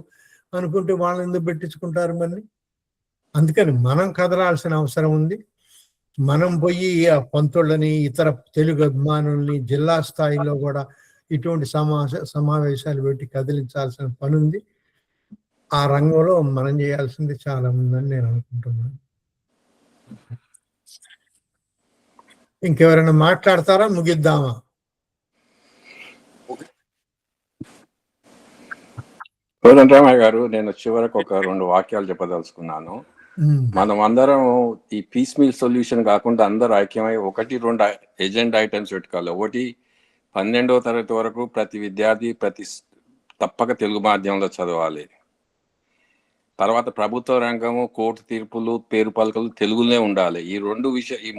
అనుకుంటే వాళ్ళని ఎందుకు పెట్టించుకుంటారు మరి? అందుకని మనం కదలాల్సిన అవసరం ఉంది. మనం పోయి ఆ పంతుళ్ళని, ఇతర తెలుగు అభిమానుల్ని జిల్లా స్థాయిలో కూడా ఇటువంటి సమావేశాలు పెట్టి కదిలించాల్సిన పని ఉంది. ఆ రంగంలో మనం చేయాల్సింది చాలా ఉందని నేను అనుకుంటున్నాను. ఇంకెవరైనా మాట్లాడతారా? ముగిద్దామా? కోదండరామయ్య గారు, నేను చివరకు ఒక 2 వాక్యాలు చెప్పదలుచుకున్నాను. మనం అందరం ఈ పీస్ మీల్ సొల్యూషన్ కాకుండా అందరూ ఐక్యమై 1-2 ఎజెండా ఐటమ్స్ పెట్టుకోవాలి. ఒకటి, 12వ తరగతి వరకు ప్రతి విద్యార్థి తప్పక తెలుగు మాధ్యమంలో చదవాలి. తర్వాత ప్రభుత్వ రంగము, కోర్టు తీర్పులు, పేరు పలకలు తెలుగులోనే ఉండాలి. ఈ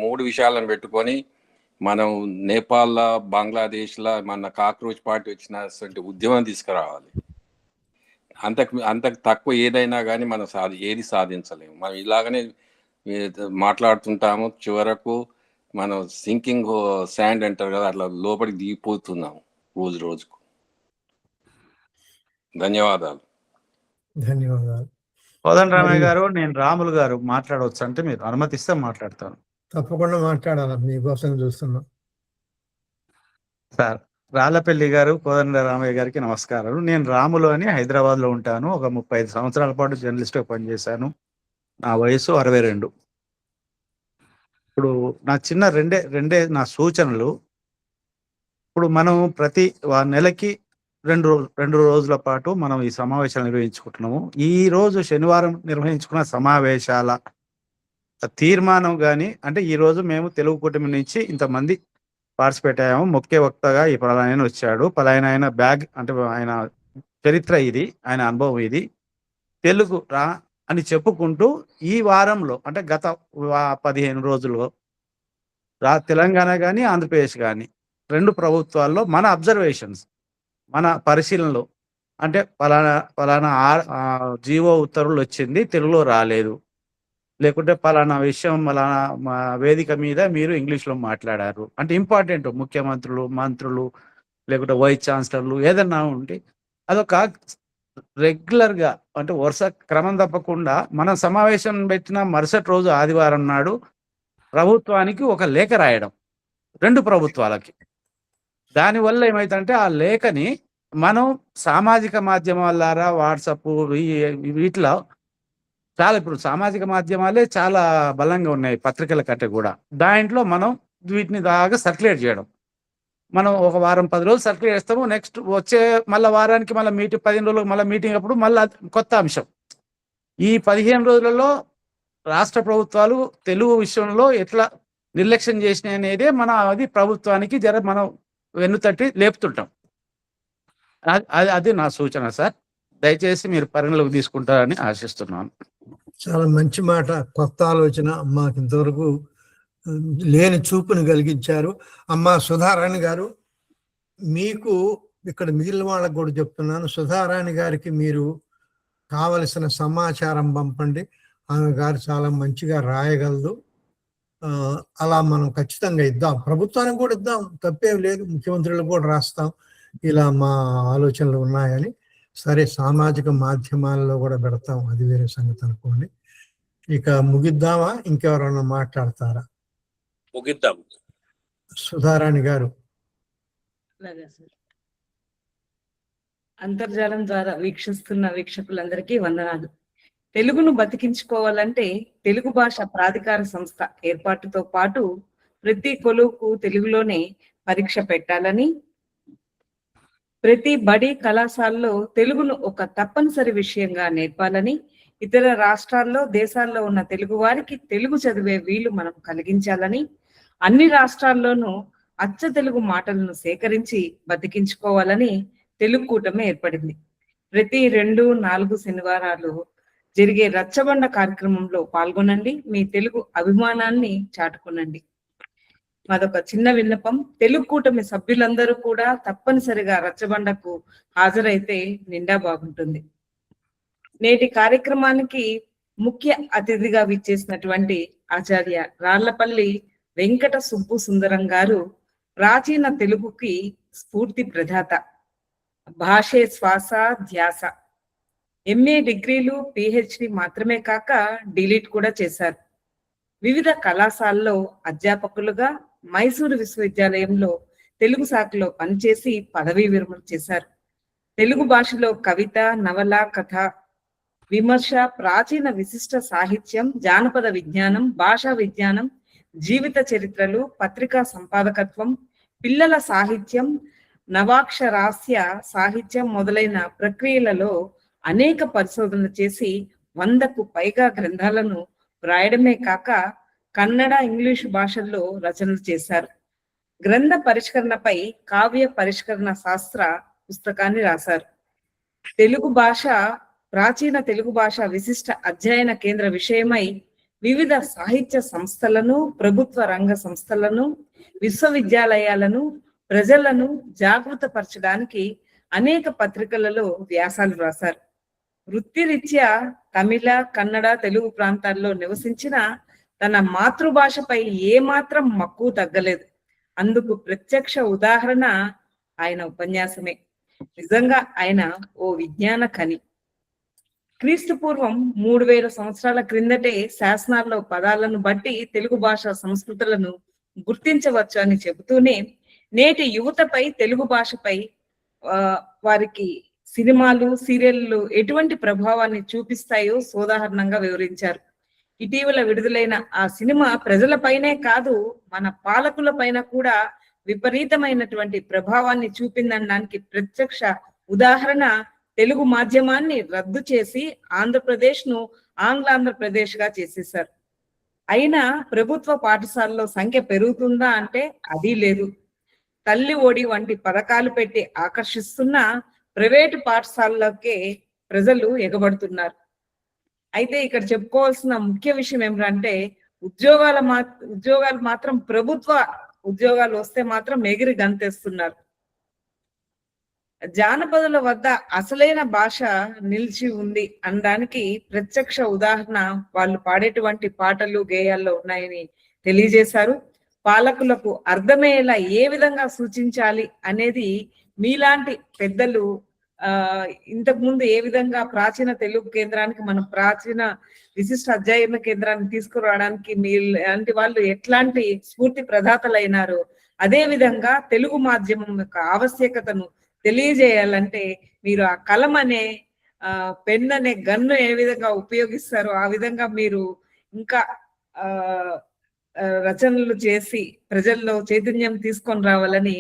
3 విషయాలను పెట్టుకొని మనం నేపాల్లో, బంగ్లాదేశ్లో మన కాక్రోచ్ పార్టీ వచ్చిన ఉద్యమం తీసుకురావాలి. అంతకు తక్కువ ఏదైనా కానీ మనం ఏది సాధించలేము. మనం ఇలాగనే మాట్లాడుతుంటాము, చివరకు మనం సింకింగ్ శాండ్ అంటారు కదా, అట్లా లోపలికి దిగిపోతున్నాము రోజుకు. ధన్యవాదాలు. కోదండరామయ్య గారు, నేను రాములు గారు మాట్లాడవచ్చు అంటే మీరు అనుమతిస్తే మాట్లాడతాను. తప్పకుండా మాట్లాడాలి, మీకోసం చూస్తున్నాం. సార్ రాళ్ళపల్లి గారు, కోదండరామయ్య గారికి నమస్కారం. నేను రాములు అని హైదరాబాద్లో ఉంటాను. ఒక 35 సంవత్సరాల పాటు జర్నలిస్ట్గా పనిచేశాను. నా వయసు 62. ఇప్పుడు నా చిన్న రెండే నా సూచనలు. ఇప్పుడు మనం ప్రతి నెలకి 2 రోజుల పాటు మనం ఈ సమావేశాలు నిర్వహించుకుంటున్నాము. ఈ రోజు శనివారం నిర్వహించుకున్న సమావేశాల తీర్మానం కానీ, అంటే ఈ రోజు మేము తెలుగు కూటమి నుంచి ఇంతమంది పార్టిసిపేట్ అయ్యాము. ముఖ్య వక్తగా ఈ పలాయన వచ్చాడు. పలాయన బ్యాగ్ అంటే ఆయన చరిత్ర ఇది, ఆయన అనుభవం ఇది. తెలుగు రా అని చెప్పుకుంటూ ఈ వారంలో, అంటే గత 15 రోజుల్లో తెలంగాణ కానీ ఆంధ్రప్రదేశ్ కానీ 2 ప్రభుత్వాల్లో మన అబ్జర్వేషన్స్, మన పరిశీలనలు, అంటే పలానా జీవో ఉత్తర్వులు వచ్చింది, తెలుగులో రాలేదు, లేకుంటే పలానా విషయం వేదిక మీద మీరు ఇంగ్లీష్లో మాట్లాడారు, అంటే ఇంపార్టెంట్ ముఖ్యమంత్రులు, మంత్రులు, లేకుంటే వైస్ ఛాన్సలర్లు ఏదన్నా ఉంటే అదొక రెగ్యులర్గా, అంటే వరుస క్రమం తప్పకుండా మనం సమావేశం పెట్టిన మరుసటి రోజు ఆదివారం నాడు ప్రభుత్వానికి ఒక లేఖ రాయడం, 2 ప్రభుత్వాలకి. దానివల్ల ఏమైతుందంటే ఆ లేఖని మనం సామాజిక మాధ్యమాల ద్వారా, వాట్సాప్ వీటిలో చాలా, ఇప్పుడు సామాజిక మాధ్యమాలే చాలా బలంగా ఉన్నాయి పత్రికల కంటే కూడా. దాంట్లో మనం వీటిని దాకా సర్క్యులేట్ చేయడం, మనం ఒక వారం 10 రోజులు సర్క్యులేట్ చేస్తాము. నెక్స్ట్ వచ్చే మళ్ళీ వారానికి మళ్ళీ 15 రోజులకు మళ్ళీ మీటింగ్ అప్పుడు మళ్ళీ కొత్త అంశం, ఈ 15 రోజులలో రాష్ట్ర ప్రభుత్వాలు తెలుగు విషయంలో ఎట్లా నిర్లక్ష్యం చేసినాయి అనేదే అది ప్రభుత్వానికి మనం వెన్నుతట్టి లేపుతుంటాం. అది నా సూచన సార్. దయచేసి మీరు పరిగణలోకి తీసుకుంటారని ఆశిస్తున్నాను. చాలా మంచి మాట, కొత్త ఆలోచన. మాకు ఇంతవరకు లేని చూపును కలిగించారు. అమ్మ సుధారాణి గారు, మీకు ఇక్కడ మిగిలిన వాళ్ళకు కూడా చెప్తున్నాను, సుధారాణి గారికి మీరు కావలసిన సమాచారం పంపండి. ఆమె గారు చాలా మంచిగా రాయగలదు. అలా మనం ఖచ్చితంగా ఇద్దాం, ప్రభుత్వానికి కూడా ఇద్దాం, తప్పేం లేదు. ముఖ్యమంత్రులకు కూడా రాస్తాం, ఇలా మా ఆలోచనలు ఉన్నాయని. సరే, సామాజిక మాధ్యమాల్లో కూడా పెడతాం, అది వేరే సంగతి అనుకోండి. ఇక ముగిద్దామా, ఇంకెవరన్నా మాట్లాడతారా? ముగిద్దాం. సుధారాణి గారు. అంతర్జాలం ద్వారా వీక్షిస్తున్న వీక్షకులందరికీ వందనాలు. తెలుగును బతికించుకోవాలంటే తెలుగు భాష ప్రాధికార సంస్థ ఏర్పాటుతో పాటు ప్రతి కొలువుకు తెలుగులోనే పరీక్ష పెట్టాలని, ప్రతి బడి కళాశాలలో తెలుగును ఒక తప్పనిసరి విషయంగా నేర్పాలని, ఇతర రాష్ట్రాల్లో దేశాల్లో ఉన్న తెలుగు వారికి తెలుగు చదివే వీలు మనం కలిగించాలని, అన్ని రాష్ట్రాల్లోనూ అచ్చ తెలుగు మాటలను సేకరించి బతికించుకోవాలని తెలుగు కూటమి ఏర్పడింది. ప్రతి 2-4 శనివారాలు జరిగే రచ్చబండ కార్యక్రమంలో పాల్గొనండి, మీ తెలుగు అభిమానాన్ని చాటుకునండి. మాదొక చిన్న విన్నపం, తెలుగు కూటమి సభ్యులందరూ కూడా తప్పనిసరిగా రచ్చబండకు హాజరైతే నిండా బాగుంటుంది. నేటి కార్యక్రమానికి ముఖ్య అతిథిగా విచ్చేసినటువంటి ఆచార్య రాళ్లపల్లి వెంకట సుబ్బు సుందరం గారు ప్రాచీన తెలుగుకి స్ఫూర్తి ప్రదాత, భాషే శ్వాస ధ్యాస, MA డిగ్రీలు PhD మాత్రమే కాక డిలీట్ కూడా చేశారు. వివిధ కళాశాలలో అధ్యాపకులుగా మైసూరు విశ్వవిద్యాలయంలో తెలుగు శాఖలో పనిచేసి పదవీ విరమణ చేశారు. తెలుగు భాషలో కవిత, నవల, కథ, విమర్శ, ప్రాచీన విశిష్ట సాహిత్యం, జానపద విజ్ఞానం, భాషా విజ్ఞానం, జీవిత చరిత్రలు, పత్రికా సంపాదకత్వం, పిల్లల సాహిత్యం, నవాక్షరాస్య సాహిత్యం మొదలైన ప్రక్రియలలో అనేక పరిశోధనలు చేసి 100కు పైగా గ్రంథాలను వ్రాయడమే కాక కన్నడ, ఇంగ్లీషు భాషల్లో రచనలు చేశారు. గ్రంథ పరిష్కరణపై కావ్య పరిష్కరణ శాస్త్ర పుస్తకాన్ని రాశారు. తెలుగు భాష, ప్రాచీన తెలుగు భాష విశిష్ట అధ్యయన కేంద్ర విషయమై వివిధ సాహిత్య సంస్థలను, ప్రభుత్వ రంగ సంస్థలను, విశ్వవిద్యాలయాలను, ప్రజలను జాగృతపరచడానికి అనేక పత్రికలలో వ్యాసాలు రాశారు. వృత్తిరీత్యా తమిళ, కన్నడ, తెలుగు ప్రాంతాల్లో నివసించిన తన మాతృభాషపై ఏమాత్రం మక్కువ తగ్గలేదు. అందుకు ప్రత్యక్ష ఉదాహరణ ఆయన ఉపన్యాసమే. నిజంగా ఆయన ఓ విజ్ఞాన ఖని. క్రీస్తు పూర్వం 3000 సంవత్సరాల క్రిందటే శాసనాల్లో పదాలను బట్టి తెలుగు భాష సంస్కృతులను గుర్తించవచ్చు అని చెబుతూనే నేటి యువతపై తెలుగు భాషపై వారికి సినిమాలు, సీరియళ్లు ఎటువంటి ప్రభావాన్ని చూపిస్తాయో సోదాహరణంగా వివరించారు. ఇటీవల విడుదలైన ఆ సినిమా ప్రజలపైనే కాదు, మన పాలకుల పైన కూడా విపరీతమైనటువంటి ప్రభావాన్ని చూపిందనడానికి ప్రత్యక్ష ఉదాహరణ తెలుగు మాధ్యమాన్ని రద్దు చేసి ఆంధ్రప్రదేశ్ ను ఆంగ్లాంధ్రప్రదేశ్ గా చేసేశారు. అయినా ప్రభుత్వ పాఠశాలలో సంఖ్య పెరుగుతుందా అంటే అది లేదు. తల్లి ఒడి వంటి పథకాలు పెట్టి ఆకర్షిస్తున్న ప్రైవేటు పాఠశాలలోకే ప్రజలు ఎగబడుతున్నారు. అయితే ఇక్కడ చెప్పుకోవాల్సిన ముఖ్య విషయం ఏమిటంటే ఉద్యోగాలు మాత్రం ప్రభుత్వ ఉద్యోగాలు వస్తే మాత్రం ఎగిరి గంతేస్తున్నారు. జానపదుల వద్ద అసలైన భాష నిలిచి ఉంది అనడానికి ప్రత్యక్ష ఉదాహరణ వాళ్ళు పాడేటువంటి పాటలు, గేయాల్లో ఉన్నాయని తెలియజేశారు. పాలకులకు అర్థమయ్యేలా ఏ విధంగా సూచించాలి అనేది మీలాంటి పెద్దలు ఇంతకు ముందు ఏ విధంగా ప్రాచీన తెలుగు కేంద్రానికి, మనం ప్రాచీన విశిష్ట అధ్యయన కేంద్రాన్ని తీసుకురావడానికి మీలాంటి వాళ్ళు ఎట్లాంటి స్ఫూర్తి ప్రదాతలైనారో అదే విధంగా తెలుగు మాధ్యమం యొక్క ఆవశ్యకతను తెలియజేయాలంటే మీరు ఆ కలం అనే పెన్ అనే గన్ను ఏ విధంగా ఉపయోగిస్తారో ఆ విధంగా మీరు ఇంకా రచనలు చేసి ప్రజల్లో చైతన్యం తీసుకొని రావాలని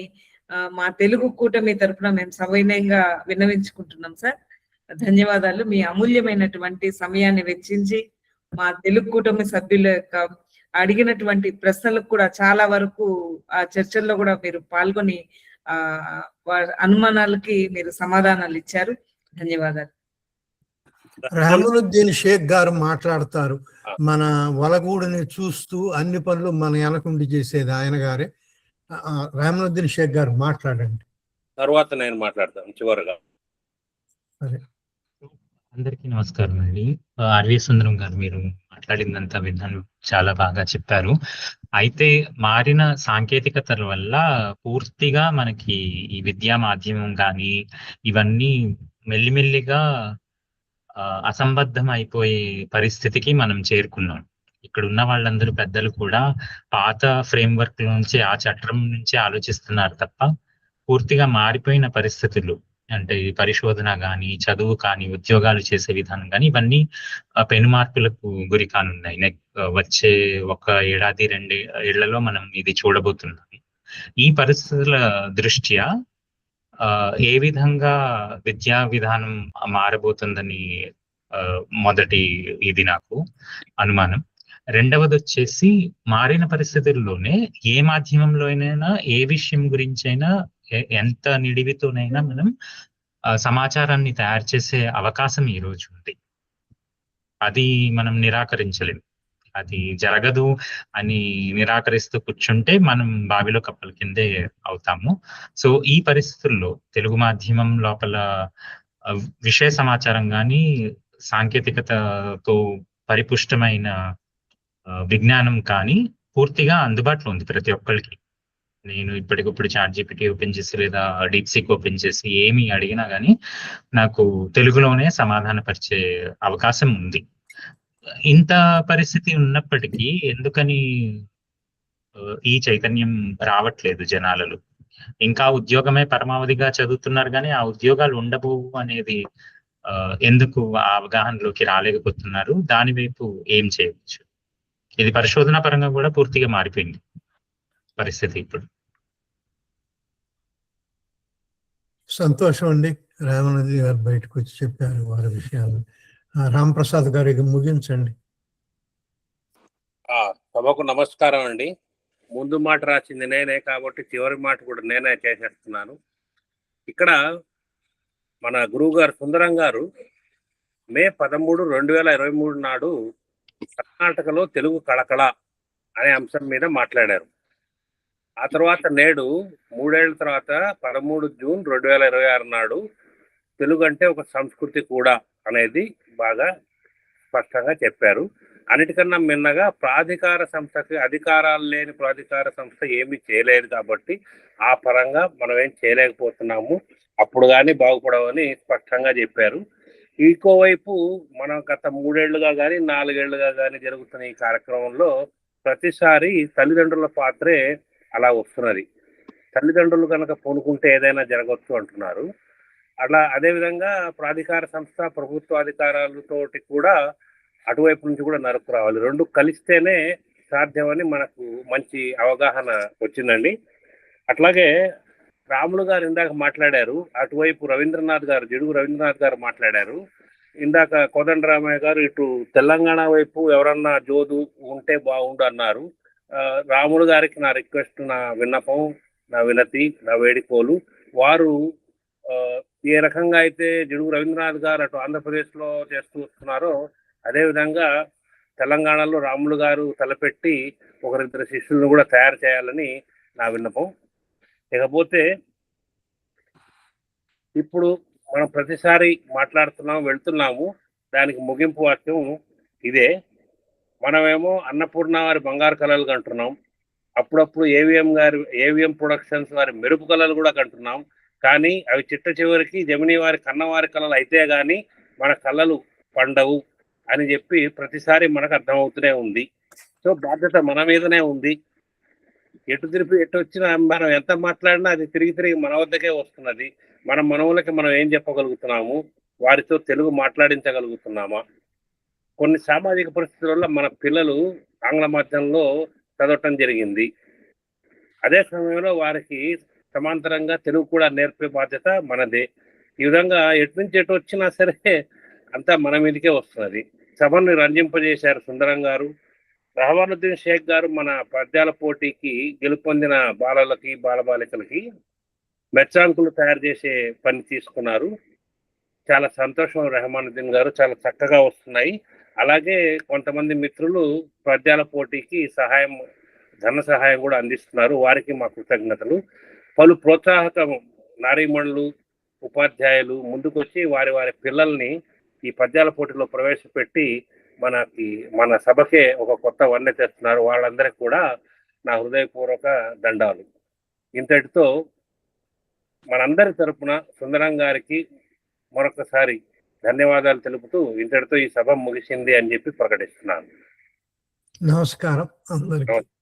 మా తెలుగు కూటమి తరఫున మేము సవినయంగా విన్నవించుకుంటున్నాం సార్. ధన్యవాదాలు. మీ అమూల్యమైనటువంటి సమయాన్ని వెచ్చించి మా తెలుగు కూటమి సభ్యుల యొక్క అడిగినటువంటి ప్రశ్నలకు కూడా చాలా వరకు ఆ చర్చల్లో కూడా మీరు పాల్గొని అనుమానాలకి మీరు సమాధానాలు ఇచ్చారు. ధన్యవాదాలు. రెహమానుద్దీన్ షేక్ గారు మాట్లాడతారు. మన వలగూడిని చూస్తూ అన్ని పనులు మన వెనకుండి చేసేది ఆయన గారే. రెహమానుద్దీన్ షేక్ గారు మాట్లాడండి. తర్వాత నేను మాట్లాడతాను చివరిగా. సరే, అందరికీ నమస్కారం అండి. ఆర్వి సుందరం గారు మీరు మాట్లాడిందంతా విధానం చాలా బాగా చెప్పారు. అయితే మారిన సాంకేతికతల వల్ల పూర్తిగా మనకి ఈ విద్యా మాధ్యమం కానీ ఇవన్నీ మెల్లిమెల్లిగా అసంబద్ధం అయిపోయే పరిస్థితికి మనం చేరుకున్నాం. ఇక్కడ ఉన్న వాళ్ళందరూ పెద్దలు కూడా పాత ఫ్రేమ్వర్క్ నుంచి ఆ చట్టం నుంచి ఆలోచిస్తున్నారు తప్ప పూర్తిగా మారిపోయిన పరిస్థితులు అంటే పరిశోధన కానీ చదువు కానీ ఉద్యోగాలు చేసే విధానం కానీ ఇవన్నీ పెను మార్పులకు గురి కానున్నాయి. వచ్చే ఒక ఏడాది 2 ఏళ్లలో మనం ఇది చూడబోతున్నాం. ఈ పరిస్థితుల దృష్ట్యా ఏ విధంగా విద్యా విధానం మారబోతుందని మొదటి ఇది నాకు అనుమానం. రెండవది వచ్చేసి మారిన పరిస్థితుల్లోనే ఏ మాధ్యమంలోనైనా ఏ విషయం గురించైనా ఎంత నిడివితోనైనా మనం సమాచారాన్ని తయారు చేసే అవకాశం ఈ రోజు ఉంది. అది మనం నిరాకరించలేము. అది జరగదు అని నిరాకరిస్తూ కూర్చుంటే మనం బావిలో కప్పల కిందే అవుతాము. సో ఈ పరిస్థితుల్లో తెలుగు మాధ్యమం లోపల విషయ సమాచారం కానీ సాంకేతికతతో పరిపుష్టమైన విజ్ఞానం కానీ పూర్తిగా అందుబాటులో ఉంది ప్రతి ఒక్కరికి. నేను ఇప్పటికప్పుడు ChatGPT ఓపెన్ చేసి లేదా DeepSeek ఓపెన్ చేసి ఏమి అడిగినా కానీ నాకు తెలుగులోనే సమాధాన పరిచే అవకాశం ఉంది. ఇంత పరిస్థితి ఉన్నప్పటికీ ఎందుకని ఈ చైతన్యం రావట్లేదు జనాలలో? ఇంకా ఉద్యోగమే పరమావధిగా చదువుతున్నారు కానీ ఆ ఉద్యోగాలు ఉండబోవు అనేది ఎందుకు ఆ అవగాహనలోకి రాలేకపోతున్నారు? దాని వైపు ఏం చేయవచ్చు? ఇది పరిశోధన పరంగా కూడా పూర్తిగా మారిపోయింది పరిస్థితి ఇప్పుడు. సంతోషం అండి. రెహమానుద్దీన్ గారు బయటకు వచ్చి చెప్పారు వారి విషయాలు. రాంప్రసాద్ గారు ఇక ముగించండి. సభకు నమస్కారం అండి. ముందు మాట రాసింది నేనే కాబట్టి చివరి మాట కూడా నేనే చేసేస్తున్నాను. ఇక్కడ మన గురువు గారు సుందరం గారు మే 13, 2023 నాడు కర్ణాటకలో తెలుగు కళకళ అనే అంశం మీద మాట్లాడారు. ఆ తర్వాత నేడు 3 ఏళ్ల తర్వాత 13 జూన్ 2026 నాడు తెలుగు అంటే ఒక సంస్కృతి కూడా అనేది బాగా స్పష్టంగా చెప్పారు. అన్నిటికన్నా మిన్నగా ప్రాధికార సంస్థకి అధికారాలు లేని ప్రాధికార సంస్థ ఏమీ చేయలేదు కాబట్టి ఆ పరంగా మనం ఏం చేయలేకపోతున్నాము, అప్పుడు కానీ బాగుపడవని స్పష్టంగా చెప్పారు. ఇంకోవైపు మనం గత 3 ఏళ్లుగా కానీ 4 ఏళ్లుగా కానీ జరుగుతున్న ఈ కార్యక్రమంలో ప్రతిసారి తల్లిదండ్రుల పాత్రే అలా వస్తున్నది. తల్లిదండ్రులు కనుక పూనుకుంటే ఏదైనా జరగవచ్చు అంటున్నారు. అలా అదేవిధంగా ప్రాధికార సంస్థ ప్రభుత్వ అధికారాలతోటి కూడా అటువైపు నుంచి కూడా నరుకు రావాలి. 2 కలిస్తేనే సాధ్యమని మనకు మంచి అవగాహన వచ్చిందండి. అట్లాగే రాములు గారు ఇందాక మాట్లాడారు, అటువైపు రవీంద్రనాథ్ గారు, జిడుగు రవీంద్రనాథ్ గారు మాట్లాడారు. ఇందాక కోదండరామయ్య గారు ఇటు తెలంగాణ వైపు ఎవరన్నా జోదు ఉంటే బాగుండు అన్నారు. రాములు గారికి నా రిక్వెస్ట్, నా విన్నపం, నా వినతి, నా వేడుకోలు, వారు ఏ రకంగా అయితే జిడుగు రవీంద్రనాథ్ గారు అటు ఆంధ్రప్రదేశ్లో చేస్తూ వస్తున్నారో అదేవిధంగా తెలంగాణలో రాములు గారు తలపెట్టి 1-2 శిష్యులను కూడా తయారు చేయాలని నా విన్నపం. ఇకపోతే ఇప్పుడు మనం ప్రతిసారి మాట్లాడుతున్నాము, వెళ్తున్నాము, దానికి ముగింపు వాక్యం ఇదే. మనమేమో అన్నపూర్ణ వారి బంగారు కళలు కంటున్నాం, అప్పుడప్పుడు ఏవిఎం ప్రొడక్షన్స్ వారి మెరుపు కళలు కూడా కంటున్నాం. కానీ అవి చిట్ట చివరికి జమినీ వారి కన్నవారి కళలు అయితే కానీ మన కళలు పండవు అని చెప్పి ప్రతిసారి మనకు అర్థమవుతూనే ఉంది. సో బాధ్యత మన మీదనే ఉంది. ఎటు వచ్చినా మనం ఎంత మాట్లాడినా అది తిరిగి మన వద్దకే వస్తున్నది. మన మనవులకి మనం ఏం చెప్పగలుగుతున్నాము? వారితో తెలుగు మాట్లాడించగలుగుతున్నామా? కొన్ని సామాజిక పరిస్థితుల వల్ల మన పిల్లలు ఆంగ్ల మాధ్యమంలో చదవటం జరిగింది. అదే సమయంలో వారికి సమాంతరంగా తెలుగు కూడా నేర్పే బాధ్యత మనదే. ఈ విధంగా ఎటు నుంచి ఎటు వచ్చినా సరే అంతా మన మీదకే వస్తున్నది. సభను రంజింపజేశారు సుందరం గారు. రహమానుద్దీన్ షేక్ గారు మన పద్యాల పోటీకి గెలుపొందిన బాలలకి బాలబాలికలకి మెచ్చాంకులు తయారు చేసే పని తీసుకున్నారు. చాలా సంతోషం రెహమానుద్దీన్ గారు, చాలా చక్కగా వస్తున్నాయి. అలాగే కొంతమంది మిత్రులు పద్యాల పోటీకి ధన సహాయం కూడా అందిస్తున్నారు. వారికి మా కృతజ్ఞతలు. పలు ప్రోత్సాహక నారీమణులు, ఉపాధ్యాయులు ముందుకొచ్చి వారి వారి పిల్లల్ని ఈ పద్యాల పోటీలో ప్రవేశపెట్టి మన సభకే ఒక కొత్త వన్నె తెస్తున్నారు. వాళ్ళందరికీ కూడా నా హృదయపూర్వక దండాలు. ఇంతటితో మనందరి తరపున సుందరం గారికి మరొకసారి ధన్యవాదాలు తెలుపుతూ ఇంతటితో ఈ సభ ముగిసింది అని చెప్పి ప్రకటిస్తున్నాను. నమస్కారం అందరికీ.